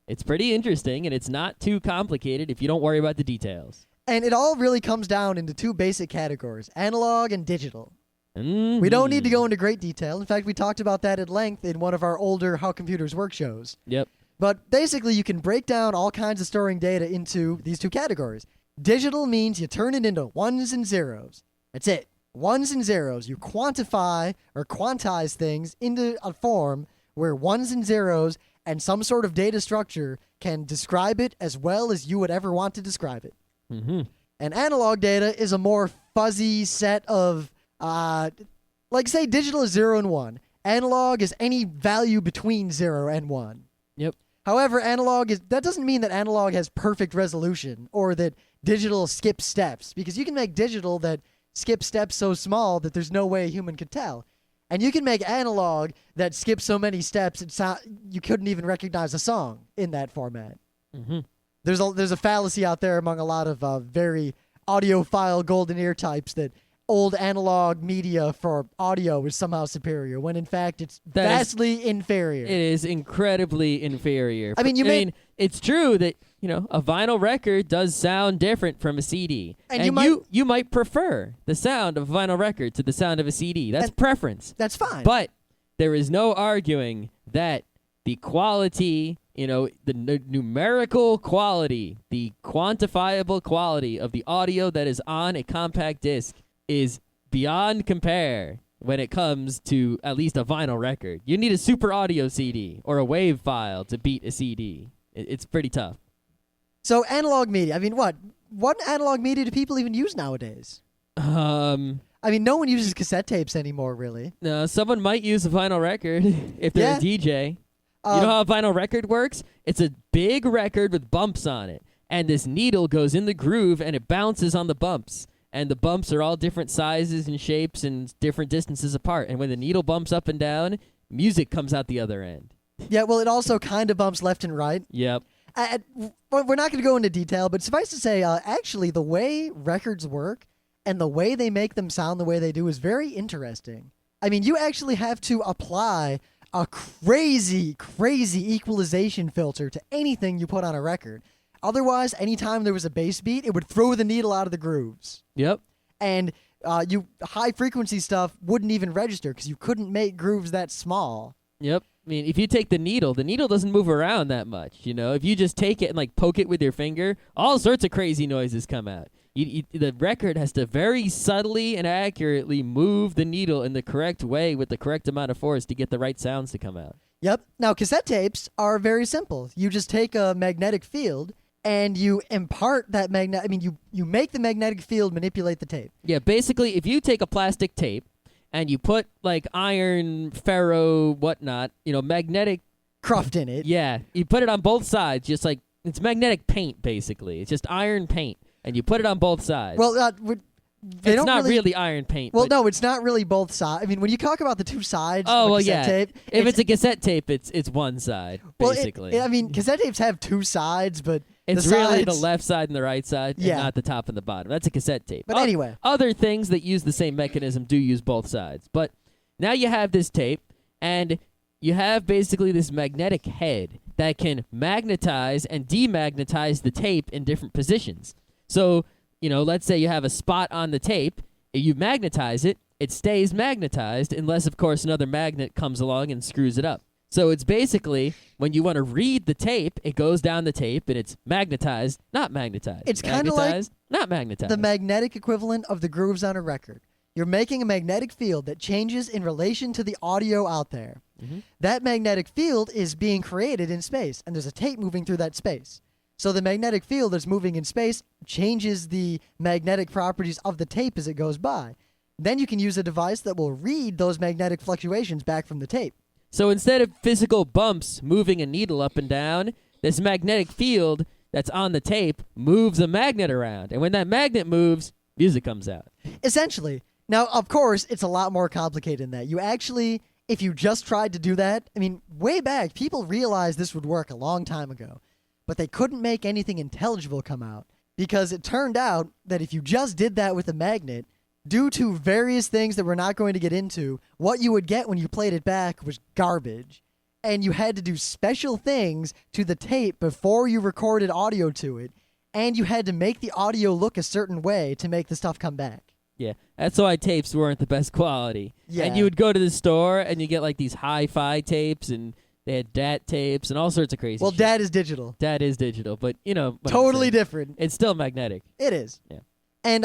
it's pretty interesting, and it's not too complicated if you don't worry about the details. And it all really comes down into two basic categories, analog and digital. Mm-hmm. We don't need to go into great detail. In fact, we talked about that at length in one of our older How Computers Work shows. Yep. But basically, you can break down all kinds of storing data into these two categories. Digital means you turn it into ones and zeros. That's it. Ones and zeros. You quantify or quantize things into a form where ones and zeros and some sort of data structure can describe it as well as you would ever want to describe it. Mm-hmm. And analog data is a more fuzzy set of, like say digital is 0 and 1. Analog is any value between 0 and 1. Yep. However, that doesn't mean that analog has perfect resolution or that digital skips steps, because you can make digital that skips steps so small that there's no way a human could tell. And you can make analog that skips so many steps you couldn't even recognize a song in that format. Mm-hmm. There's a fallacy out there among a lot of very audiophile golden ear types that old analog media for audio is somehow superior, when in fact it's vastly inferior. It is incredibly inferior. I mean, it's true that a vinyl record does sound different from a CD, and you might prefer the sound of a vinyl record to the sound of a CD. That's preference. That's fine. But there is no arguing that the quality, the numerical quality, the quantifiable quality of the audio that is on a compact disc is beyond compare when it comes to at least a vinyl record. You need a super audio CD or a WAV file to beat a CD. It's pretty tough. So analog media, I mean, what analog media do people even use nowadays? I mean, no one uses cassette tapes anymore, really. No, someone might use a vinyl record if they're a DJ. You know how a vinyl record works? It's a big record with bumps on it, and this needle goes in the groove and it bounces on the bumps. And the bumps are all different sizes and shapes and different distances apart. And when the needle bumps up and down, music comes out the other end. Yeah, well, it also kind of bumps left and right. Yep. We're not going to go into detail, but suffice to say, actually, the way records work and the way they make them sound the way they do is very interesting. I mean, you actually have to apply a crazy, crazy equalization filter to anything you put on a record. Otherwise, anytime there was a bass beat, it would throw the needle out of the grooves. Yep. And high-frequency stuff wouldn't even register because you couldn't make grooves that small. Yep. I mean, if you take the needle doesn't move around that much, If you just take it and, poke it with your finger, all sorts of crazy noises come out. The record has to very subtly and accurately move the needle in the correct way with the correct amount of force to get the right sounds to come out. Yep. Now, cassette tapes are very simple. You just take a magnetic field and you impart that you make the magnetic field manipulate the tape. Yeah, basically, if you take a plastic tape and you put, iron, ferro, whatnot, magnetic... Cruft in it. Yeah, you put it on both sides, just it's magnetic paint, basically. It's just iron paint, and you put it on both sides. Well, they it's don't not really iron paint. Well, but no, it's not really both sides. I mean, when you talk about the two sides oh, of a well, cassette yeah. tape, If it's a cassette tape, it's one side, basically. I mean, cassette tapes have two sides, but it's the really sides, the left side and the right side, Yeah. and not the top and the bottom. That's a cassette tape. But anyway. Other things that use the same mechanism do use both sides. But now you have this tape, and you have basically this magnetic head that can magnetize and demagnetize the tape in different positions. So, let's say you have a spot on the tape, you magnetize it, it stays magnetized unless, of course, another magnet comes along and screws it up. So it's basically, when you want to read the tape, it goes down the tape, and it's magnetized, not magnetized. It's kind of like not magnetized. the magnetic equivalent of the grooves on a record. You're making a magnetic field that changes in relation to the audio out there. Mm-hmm. That magnetic field is being created in space, and there's a tape moving through that space. So the magnetic field that's moving in space changes the magnetic properties of the tape as it goes by. Then you can use a device that will read those magnetic fluctuations back from the tape. So instead of physical bumps moving a needle up and down, this magnetic field that's on the tape moves a magnet around. And when that magnet moves, music comes out. Essentially. Now, of course, it's a lot more complicated than that. You actually, if you just tried to do that, I mean, way back, people realized this would work a long time ago. But they couldn't make anything intelligible come out. Because it turned out that if you just did that with a magnet, due to various things that we're not going to get into, what you would get when you played it back was garbage. And you had to do special things to the tape before you recorded audio to it. And you had to make the audio look a certain way to make the stuff come back. Yeah, that's why tapes weren't the best quality. Yeah. And you would go to the store, and you get, like, these hi-fi tapes, and they had DAT tapes, and all sorts of crazy shit. DAT is digital. DAT is digital, but, what I'm Totally saying. different. It's still magnetic. It is. Yeah. And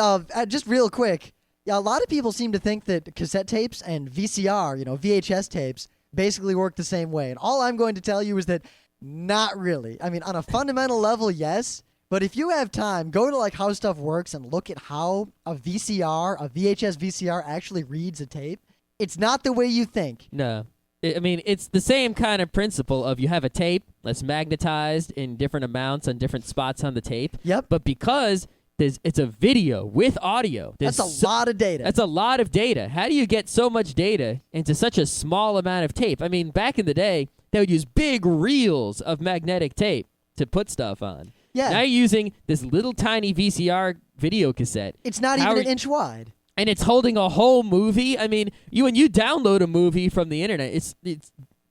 just real quick, a lot of people seem to think that cassette tapes and VCR, VHS tapes, basically work the same way. And all I'm going to tell you is that not really. I mean, on a fundamental level, yes. But if you have time, go to like How Stuff Works and look at how a VHS VCR actually reads a tape. It's not the way you think. No. I mean, it's the same kind of principle of you have a tape that's magnetized in different amounts on different spots on the tape. Yep. But because it's a video with audio. That's a lot of data. That's a lot of data. How do you get so much data into such a small amount of tape? I mean, back in the day, they would use big reels of magnetic tape to put stuff on. Yeah. Now you're using this little tiny VCR video cassette. It's not even an inch wide. And it's holding a whole movie. I mean, when you download a movie from the internet, it's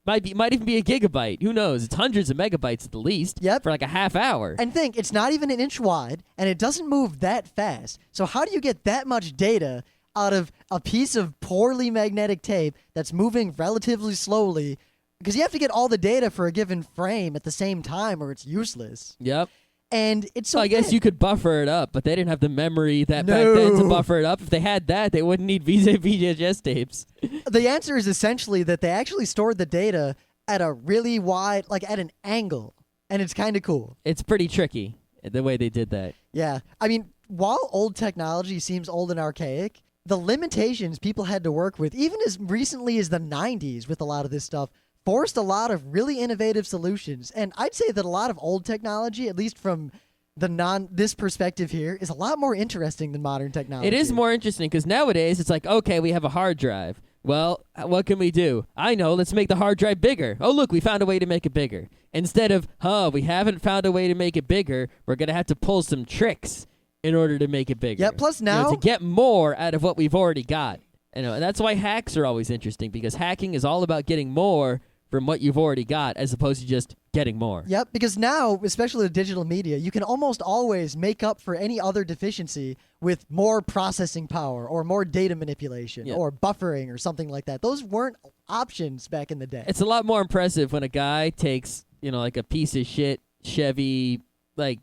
might even be a gigabyte. Who knows? It's hundreds of megabytes at the least. Yep. For like a half hour. And think, it's not even an inch wide, and it doesn't move that fast. So how do you get that much data out of a piece of poorly magnetic tape that's moving relatively slowly? Because you have to get all the data for a given frame at the same time, or it's useless. Yep. And it's so I guess thick. you could buffer it up, but they didn't have the memory back then to buffer it up. If they had that, they wouldn't need VHS tapes. The answer is essentially that they actually stored the data at a really wide, like at an angle. And it's kind of cool. It's pretty tricky, the way they did that. Yeah. I mean, while old technology seems old and archaic, the limitations people had to work with, even as recently as the 90s with a lot of this stuff, forced a lot of really innovative solutions. And I'd say that a lot of old technology, at least from this perspective here, is a lot more interesting than modern technology. It is more interesting because nowadays it's like, okay, we have a hard drive. Well, what can we do? I know, let's make the hard drive bigger. Oh, look, we found a way to make it bigger. Instead of, we haven't found a way to make it bigger, we're going to have to pull some tricks in order to make it bigger. Yeah, plus now... to get more out of what we've already got. And that's why hacks are always interesting, because hacking is all about getting more from what you've already got as opposed to just getting more. Yep, because now, especially with digital media, you can almost always make up for any other deficiency with more processing power or more data manipulation or buffering or something like that. Those weren't options back in the day. It's a lot more impressive when a guy takes, like a piece of shit Chevy, like,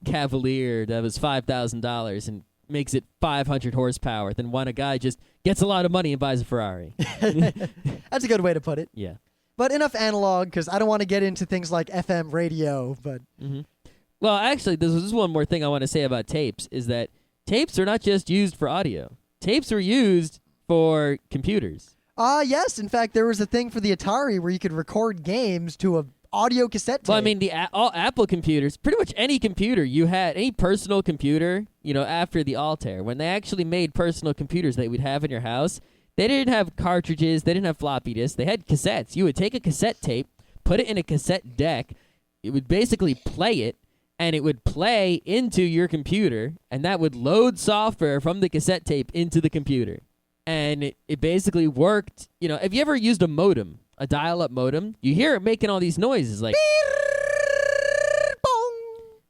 Cavalier that was $5,000 and makes it 500 horsepower than when a guy just gets a lot of money and buys a Ferrari. That's a good way to put it. Yeah. But enough analog, because I don't want to get into things like FM radio, but... Mm-hmm. Well, actually, this is one more thing I want to say about tapes, is that tapes are not just used for audio. Tapes are used for computers. Yes. In fact, there was a thing for the Atari where you could record games to audio cassette tape. Well, I mean, all Apple computers, pretty much any computer you had, any personal computer, after the Altair, when they actually made personal computers that we'd have in your house, they didn't have cartridges, they didn't have floppy disks, they had cassettes. You would take a cassette tape, put it in a cassette deck, it would basically play it, and it would play into your computer, and that would load software from the cassette tape into the computer. And it basically worked. Have you ever used a modem, a dial-up modem? You hear it making all these noises like...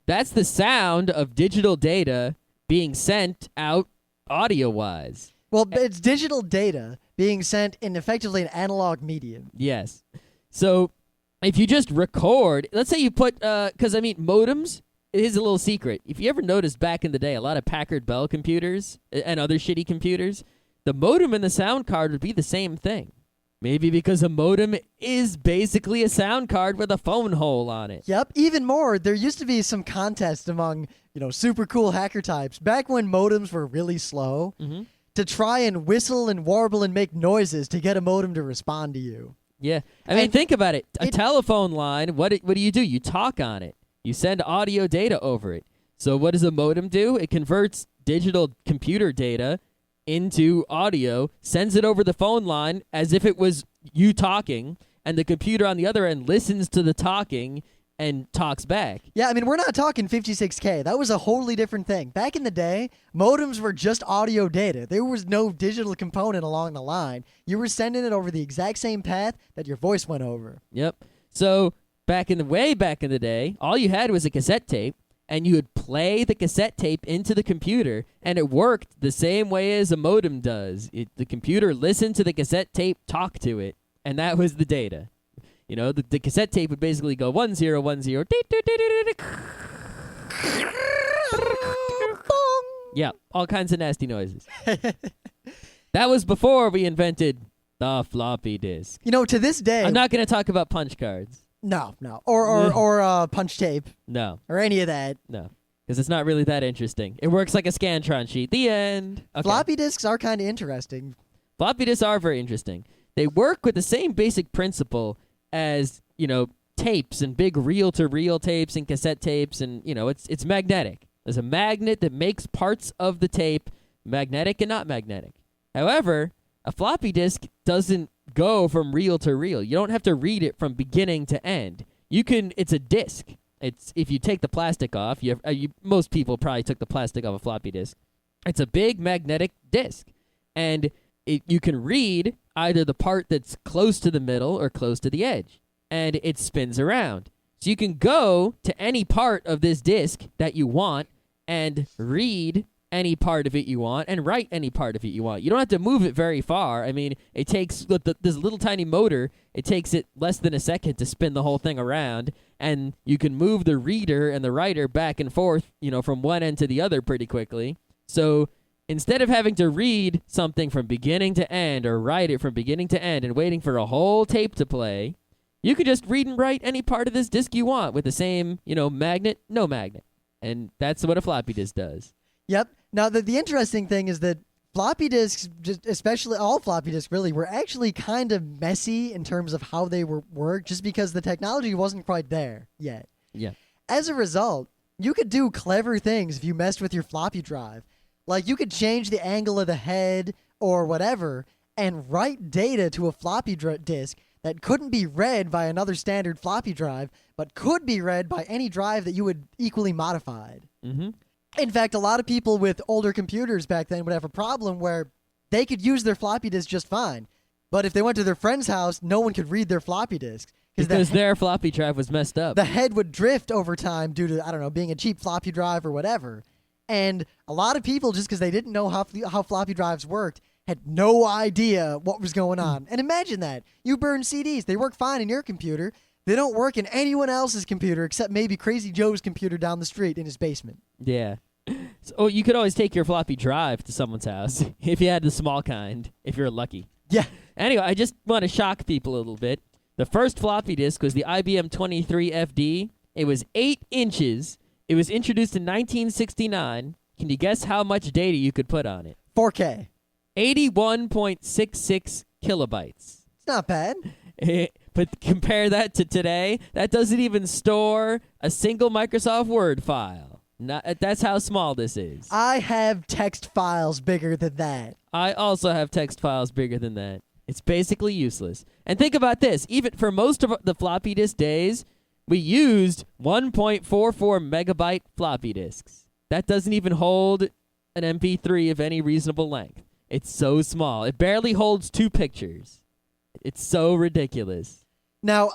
That's the sound of digital data being sent out audio-wise. Well, it's digital data being sent in effectively an analog medium. Yes. So if you just record, let's say you put, because modems, it is a little secret. If you ever noticed back in the day, a lot of Packard Bell computers and other shitty computers, the modem and the sound card would be the same thing. Maybe because a modem is basically a sound card with a phone hole on it. Yep. Even more, there used to be some contest among, super cool hacker types back when modems were really slow to try and whistle and warble and make noises to get a modem to respond to you. Yeah. I mean, think about it. A telephone line, what do? You talk on it. You send audio data over it. So what does a modem do? It converts digital computer data into audio, sends it over the phone line as if it was you talking, and the computer on the other end listens to the talking and talks back. Yeah, I mean, we're not talking 56K. That was a wholly different thing. Back in the day, modems were just audio data. There was no digital component along the line. You were sending it over the exact same path that your voice went over. Yep. So back in the day, all you had was a cassette tape, and you would play the cassette tape into the computer, and it worked the same way as a modem does. The computer listened to the cassette tape, talk to it, and that was the data. The cassette tape would basically go 1010. Yeah, all kinds of nasty noises. That was before we invented the floppy disk. To this day... I'm not going to talk about punch cards. No. Or punch tape. No. Or any of that. No. Because it's not really that interesting. It works like a Scantron sheet. The end. Okay. Floppy disks are kind of interesting. Floppy disks are very interesting. They work with the same basic principle as, tapes and big reel-to-reel tapes and cassette tapes, and, it's magnetic. There's a magnet that makes parts of the tape magnetic and not magnetic. However, a floppy disk doesn't go from reel to reel. You don't have to read it from beginning to end. It's a disk. If you take the plastic off, most people probably took the plastic off a floppy disk. It's a big magnetic disk, and you can read either the part that's close to the middle or close to the edge, and it spins around. So you can go to any part of this disk that you want and read any part of it you want and write any part of it you want. You don't have to move it very far. I mean, it takes this little tiny motor, it takes it less than a second to spin the whole thing around, and you can move the reader and the writer back and forth, from one end to the other pretty quickly. So instead of having to read something from beginning to end or write it from beginning to end and waiting for a whole tape to play, you can just read and write any part of this disk you want with the same, magnet, no magnet. And that's what a floppy disk does. Yep. Now, the interesting thing is that floppy disks, especially all floppy disks really, were actually kind of messy in terms of how they worked just because the technology wasn't quite there yet. Yeah. As a result, you could do clever things if you messed with your floppy drive. Like, you could change the angle of the head or whatever and write data to a floppy disk that couldn't be read by another standard floppy drive, but could be read by any drive that you would equally modified. Mm-hmm. In fact, a lot of people with older computers back then would have a problem where they could use their floppy disk just fine. But if they went to their friend's house, no one could read their floppy disk. Because their floppy drive was messed up. The head would drift over time due to, being a cheap floppy drive or whatever. And a lot of people, just because they didn't know how floppy drives worked, had no idea what was going on. And imagine that. You burn CDs. They work fine in your computer. They don't work in anyone else's computer except maybe Crazy Joe's computer down the street in his basement. Yeah. So, you could always take your floppy drive to someone's house if you had the small kind, if you're lucky. Yeah. Anyway, I just want to shock people a little bit. The first floppy disk was the IBM 23FD. It was 8 inches. It was introduced in 1969. Can you guess how much data you could put on it? 4K. 81.66 kilobytes. It's not bad. But compare that to today. That doesn't even store a single Microsoft Word file. That's how small this is. I have text files bigger than that. I also have text files bigger than that. It's basically useless. And think about this. Even for most of the floppy disk days, we used 1.44 megabyte floppy disks. That doesn't even hold an MP3 of any reasonable length. It's so small. It barely holds 2 pictures. It's so ridiculous. Now,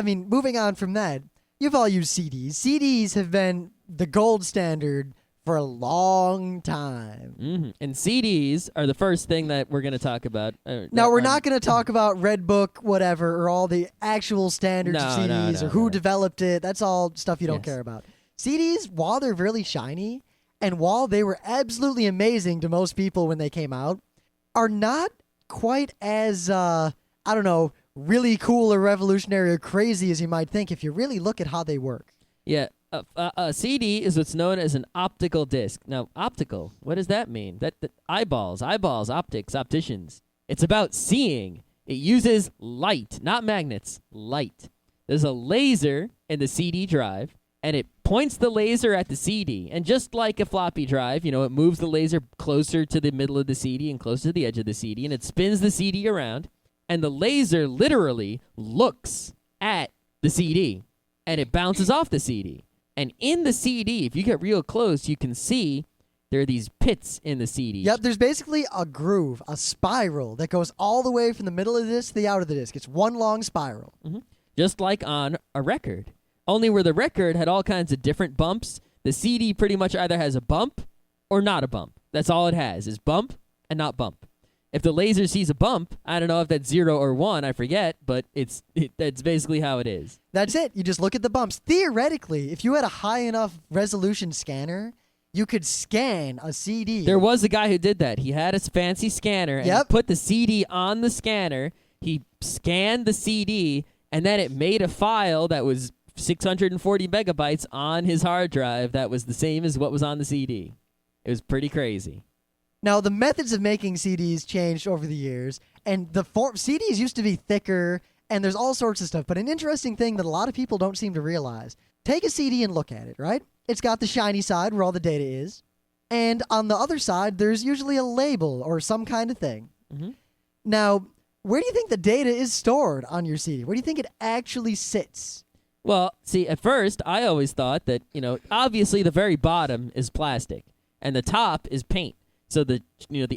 moving on from that, you've all used CDs. CDs have been the gold standard for a long time. Mm-hmm. And CDs are the first thing that we're going to talk about. Now, we're not going to talk about Redbook, whatever, or all the actual standards of CDs or who developed it. That's all stuff you don't care about. CDs, while they're really shiny, and while they were absolutely amazing to most people when they came out, are not quite as, really cool or revolutionary or crazy as you might think if you really look at how they work. Yeah. A CD is what's known as an optical disc. Now, optical, what does that mean? That eyeballs, optics, opticians. It's about seeing. It uses light, not magnets, light. There's a laser in the CD drive, and it points the laser at the CD. And just like a floppy drive, it moves the laser closer to the middle of the CD and closer to the edge of the CD, and it spins the CD around. And the laser literally looks at the CD, and it bounces off the CD. And in the CD, if you get real close, you can see there are these pits in the CD. Yep, there's basically a groove, a spiral that goes all the way from the middle of the disc to the outer of the disc. It's one long spiral. Mm-hmm. Just like on a record. Only where the record had all kinds of different bumps, the CD pretty much either has a bump or not a bump. That's all it has, is bump and not bump. If the laser sees a bump, I don't know if that's 0 or 1, I forget, but that's basically how it is. That's it. You just look at the bumps. Theoretically, if you had a high enough resolution scanner, you could scan a CD. There was a guy who did that. He had a fancy scanner, and he put the CD on the scanner. He scanned the CD, and then it made a file that was 640 megabytes on his hard drive that was the same as what was on the CD. It was pretty crazy. Now, the methods of making CDs changed over the years, and the CDs used to be thicker, and there's all sorts of stuff. But an interesting thing that a lot of people don't seem to realize, take a CD and look at it, right? It's got the shiny side where all the data is, and on the other side, there's usually a label or some kind of thing. Mm-hmm. Now, where do you think the data is stored on your CD? Where do you think it actually sits? Well, see, at first, I always thought that, obviously the very bottom is plastic, and the top is paint. So the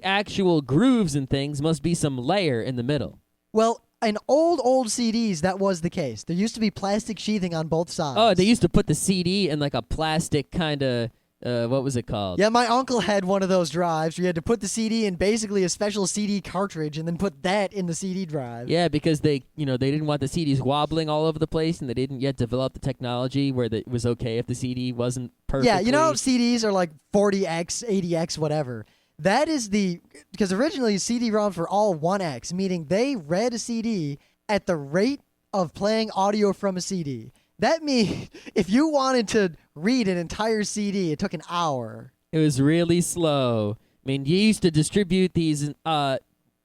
actual grooves and things must be some layer in the middle. Well, in old CDs, that was the case. There used to be plastic sheathing on both sides. Oh, they used to put the CD in like a plastic kind of, what was it called? Yeah, my uncle had one of those drives where you had to put the CD in basically a special CD cartridge and then put that in the CD drive. Yeah, because they didn't want the CDs wobbling all over the place, and they didn't yet develop the technology where it was okay if the CD wasn't perfectly. Yeah, CDs are like 40x, 80x, whatever. That is because originally CD-ROMs were all 1x, meaning they read a CD at the rate of playing audio from a CD. That means if you wanted to read an entire CD, it took an hour. It was really slow. I mean, you used to distribute these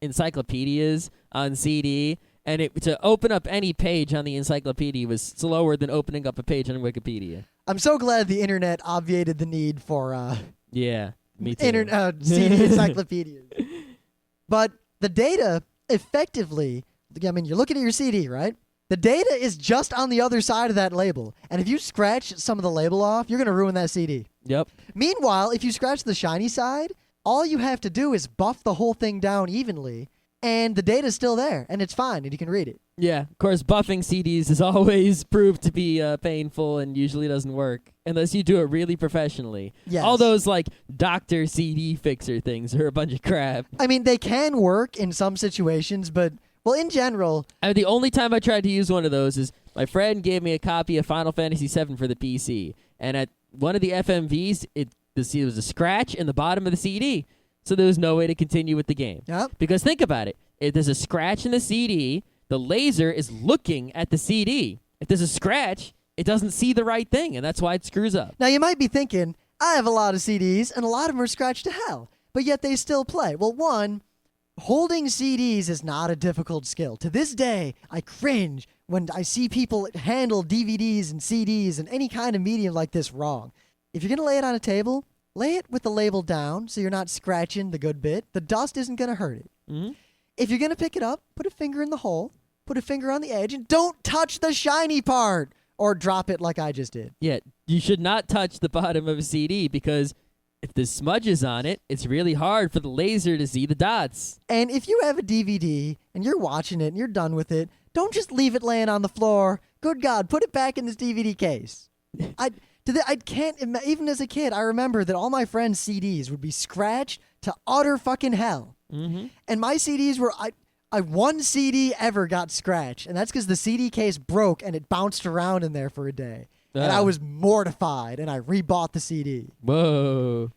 encyclopedias on CD, and to open up any page on the encyclopedia was slower than opening up a page on Wikipedia. I'm so glad the internet obviated the need for yeah. Me too. CD encyclopedias. But the data, effectively, you're looking at your CD, right? The data is just on the other side of that label. And if you scratch some of the label off, you're going to ruin that CD. Yep. Meanwhile, if you scratch the shiny side, all you have to do is buff the whole thing down evenly, and the data's still there, and it's fine, and you can read it. Yeah, of course, buffing CDs is always proved to be painful and usually doesn't work unless you do it really professionally. Yes. All those, Dr. CD Fixer things are a bunch of crap. I mean, they can work in some situations, but, in general... The only time I tried to use one of those is my friend gave me a copy of Final Fantasy VII for the PC, and at one of the FMVs, it was a scratch in the bottom of the CD, so there was no way to continue with the game. Yep. Because think about it. If there's a scratch in the CD... the laser is looking at the CD. If there's a scratch, it doesn't see the right thing, and that's why it screws up. Now, you might be thinking, I have a lot of CDs, and a lot of them are scratched to hell, but yet they still play. Well, one, Holding CDs is not a difficult skill. To this day, I cringe when I see people handle DVDs and CDs and any kind of medium like this wrong. If you're going to lay it on a table, lay it with the label down so you're not scratching the good bit. The dust isn't going to hurt it. Mm-hmm. If you're going to pick it up, put a finger in the hole, put a finger on the edge, and don't touch the shiny part or drop it like I just did. Yeah, you should not touch the bottom of a CD because if there's smudges on it, it's really hard for the laser to see the dots. And if you have a DVD and you're watching it and you're done with it, don't just leave it laying on the floor. Good God, put it back in this DVD case. I can't even as a kid, I remember that all my friends' CDs would be scratched to utter fucking hell. Mm-hmm. And my CDs were, one CD ever got scratched, and that's because the CD case broke and it bounced around in there for a day. And I was mortified, and I rebought the CD. Whoa.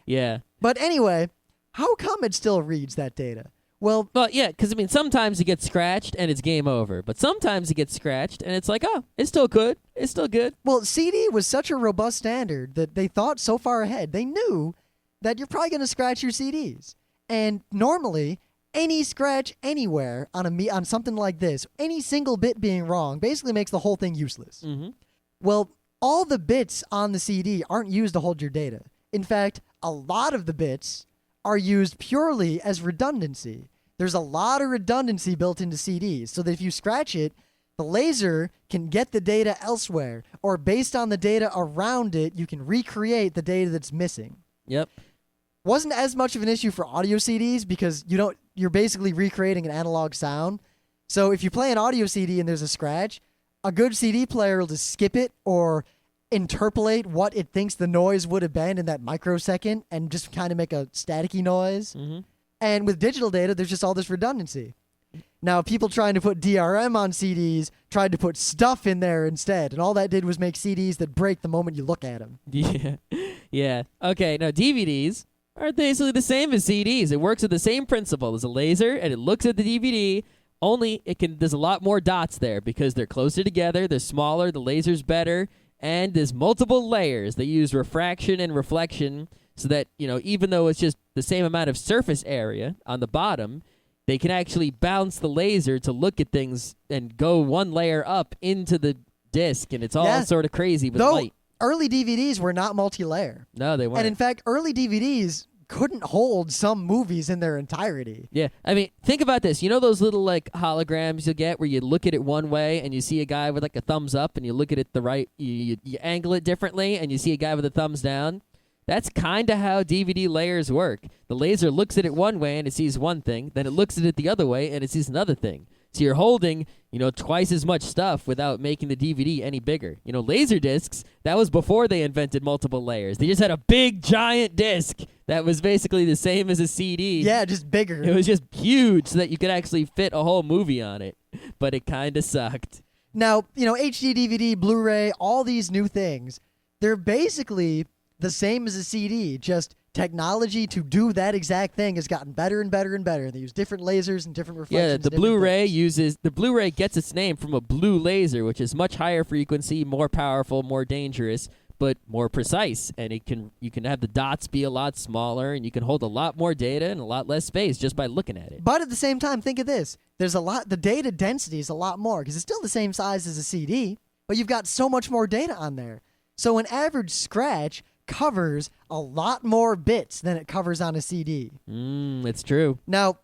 Yeah. But anyway, how come it still reads that data? Well, yeah, because, sometimes it gets scratched and it's game over. But sometimes it gets scratched and it's like, oh, it's still good. It's still good. Well, CD was such a robust standard that they thought so far ahead. They knew that you're probably going to scratch your CDs. And normally, any scratch anywhere on something like this, any single bit being wrong, basically makes the whole thing useless. Mm-hmm. Well, all the bits on the CD aren't used to hold your data. In fact, a lot of the bits are used purely as redundancy. There's a lot of redundancy built into CDs, so that if you scratch it, the laser can get the data elsewhere, or based on the data around it, you can recreate the data that's missing. Yep. Wasn't as much of an issue for audio CDs because you're basically recreating an analog sound. So if you play an audio CD and there's a scratch, a good CD player will just skip it or interpolate what it thinks the noise would have been in that microsecond and just kind of make a staticky noise. Mm-hmm. And with digital data, there's just all this redundancy. Now, people trying to put DRM on CDs tried to put stuff in there instead, and all that did was make CDs that break the moment you look at them. Yeah. Yeah. Okay, now DVDs are basically the same as CDs. It works with the same principle. There's a laser, and it looks at the DVD, only there's a lot more dots there because they're closer together, they're smaller, the laser's better, and there's multiple layers. They use refraction and reflection so that, even though it's just the same amount of surface area on the bottom, they can actually bounce the laser to look at things and go one layer up into the disc, and it's all sort of crazy with light. Early DVDs were not multi-layer. No, they weren't. And in fact, early DVDs couldn't hold some movies in their entirety. Yeah, think about this. You know those little holograms you get where you look at it one way and you see a guy with a thumbs up, and you look at it the right, you angle it differently, and you see a guy with a thumbs down? That's kind of how DVD layers work. The laser looks at it one way and it sees one thing, then it looks at it the other way and it sees another thing. So you're holding, twice as much stuff without making the DVD any bigger. Laser discs, that was before they invented multiple layers. They just had a big, giant disc that was basically the same as a CD. Yeah, just bigger. It was just huge so that you could actually fit a whole movie on it. But it kind of sucked. Now, HD, DVD, Blu-ray, all these new things, they're basically the same as a CD, just technology to do that exact thing has gotten better and better and better. They use different lasers and different reflections. Yeah, the Blu-ray gets its name from a blue laser, which is much higher frequency, more powerful, more dangerous, but more precise. And you can have the dots be a lot smaller, and you can hold a lot more data in a lot less space just by looking at it. But at the same time, think of this. The data density is a lot more because it's still the same size as a CD, but you've got so much more data on there. So an average scratch covers a lot more bits than it covers on a CD. It's true. Now,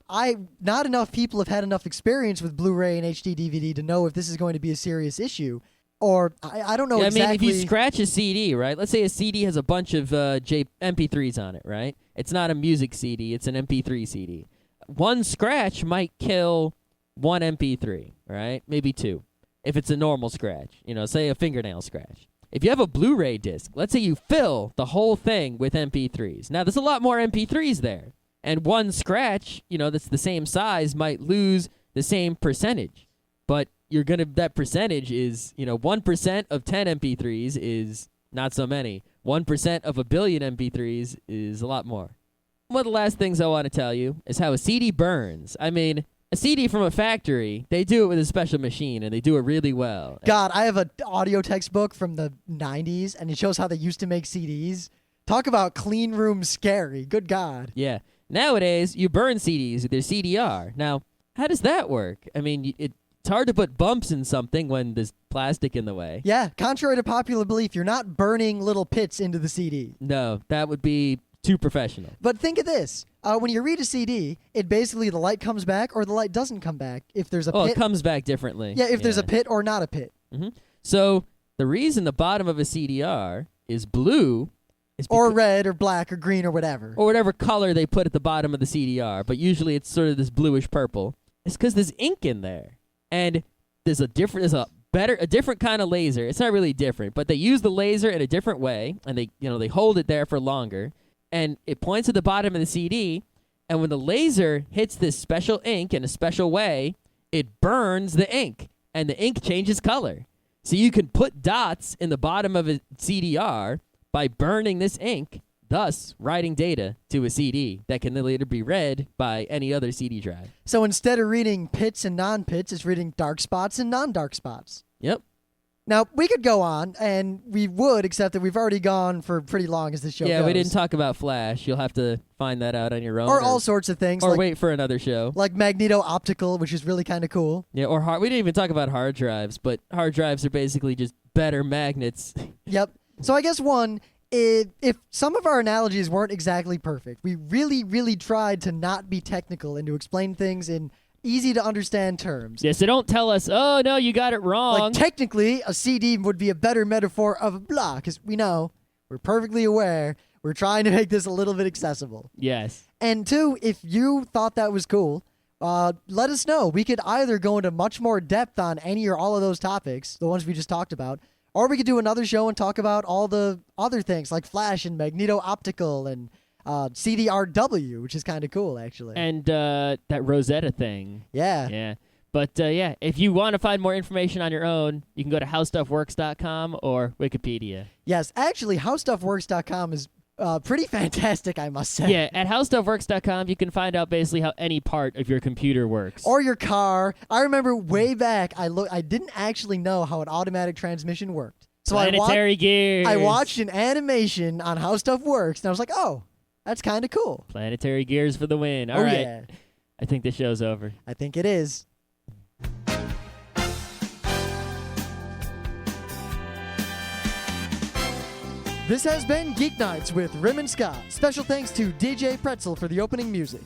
not enough people have had enough experience with Blu-ray and HD DVD to know if this is going to be a serious issue. Or, I don't know exactly. If you scratch a CD, right? Let's say a CD has a bunch of MP3s on it, right? It's not a music CD, it's an MP3 CD. One scratch might kill one MP3, right? Maybe two, if it's a normal scratch. Say a fingernail scratch. If you have a Blu-ray disc, let's say you fill the whole thing with MP3s. Now, there's a lot more MP3s there. And one scratch, that's the same size, might lose the same percentage. But that percentage is, 1% of 10 MP3s is not so many. 1% of a billion MP3s is a lot more. One of the last things I want to tell you is how a CD burns. A CD from a factory, they do it with a special machine, and they do it really well. God, I have an audio textbook from the 90s, and it shows how they used to make CDs. Talk about clean room scary. Good God. Yeah. Nowadays, you burn CDs with your CDR. Now, how does that work? I mean, it's hard to put bumps in something when there's plastic in the way. Yeah, contrary to popular belief, you're not burning little pits into the CD. No, that would be too professional. But think of this. When you read a CD, it basically the light comes back or the light doesn't come back if there's a pit. It comes back differently. Yeah, if there's a pit or not a pit. Mm-hmm. So the reason the bottom of a CDR is blue is or red or black or green or whatever. Or whatever color they put at the bottom of the CDR, but usually it's sort of this bluish purple. It's because there's ink in there. And there's a different kind of laser. It's not really different, but they use the laser in a different way, and they hold it there for longer. And it points at the bottom of the CD, and when the laser hits this special ink in a special way, it burns the ink, and the ink changes color. So you can put dots in the bottom of a CDR by burning this ink, thus writing data to a CD that can then later be read by any other CD drive. So instead of reading pits and non-pits, it's reading dark spots and non-dark spots. Yep. Now, we could go on, and we would, except that we've already gone for pretty long as this show goes. Yeah, we didn't talk about Flash. You'll have to find that out on your own. Or all sorts of things. Or wait for another show. Like magneto-optical, which is really kind of cool. Yeah, or we didn't even talk about hard drives, but hard drives are basically just better magnets. Yep. So I guess if some of our analogies weren't exactly perfect, we really, really tried to not be technical and to explain things in easy-to-understand terms. Yeah, so don't tell us, oh, no, you got it wrong. Like, technically, a CD would be a better metaphor of a blah, because we know, we're perfectly aware, we're trying to make this a little bit accessible. Yes. And two, if you thought that was cool, let us know. We could either go into much more depth on any or all of those topics, the ones we just talked about, or we could do another show and talk about all the other things, like Flash and magneto-optical and CDRW, which is kind of cool, actually. And that Rosetta thing. Yeah. Yeah. But, if you want to find more information on your own, you can go to howstuffworks.com or Wikipedia. Yes, actually, howstuffworks.com is pretty fantastic, I must say. Yeah, at howstuffworks.com, you can find out basically how any part of your computer works. Or your car. I remember way back, I didn't actually know how an automatic transmission worked. So Planetary gears. I watched an animation on How Stuff Works, and I was like, oh, that's kind of cool. Planetary gears for the win. All right. Yeah. I think the show's over. I think it is. This has been Geeknights with Rim and Scott. Special thanks to DJ Pretzel for the opening music.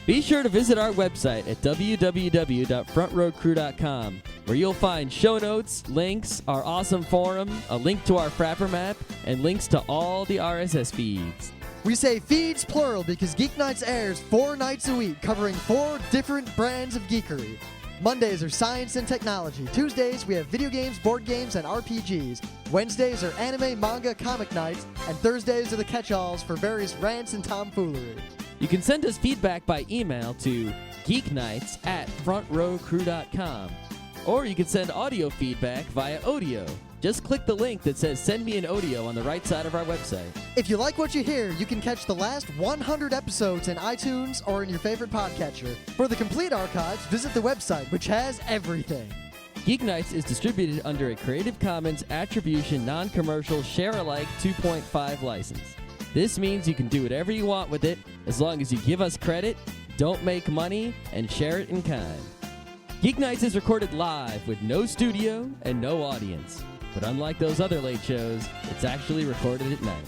Be sure to visit our website at www.frontrowcrew.com, where you'll find show notes, links, our awesome forum, a link to our Frapper map, and links to all the RSS feeds. We say feeds plural because Geeknights airs 4 nights a week, covering 4 different brands of geekery. Mondays are science and technology. Tuesdays, we have video games, board games, and RPGs. Wednesdays are anime, manga, comic nights. And Thursdays are the catch-alls for various rants and tomfoolery. You can send us feedback by email to geeknights@frontrowcrew.com. Or you can send audio feedback via Odeo. Just click the link that says Send Me an Odeo on the right side of our website. If you like what you hear, you can catch the last 100 episodes in iTunes or in your favorite podcatcher. For the complete archives, visit the website, which has everything. Geeknights is distributed under a Creative Commons Attribution Non-Commercial Share-alike 2.5 license. This means you can do whatever you want with it as long as you give us credit, don't make money, and share it in kind. Geeknights is recorded live with no studio and no audience. But unlike those other late shows, it's actually recorded at night.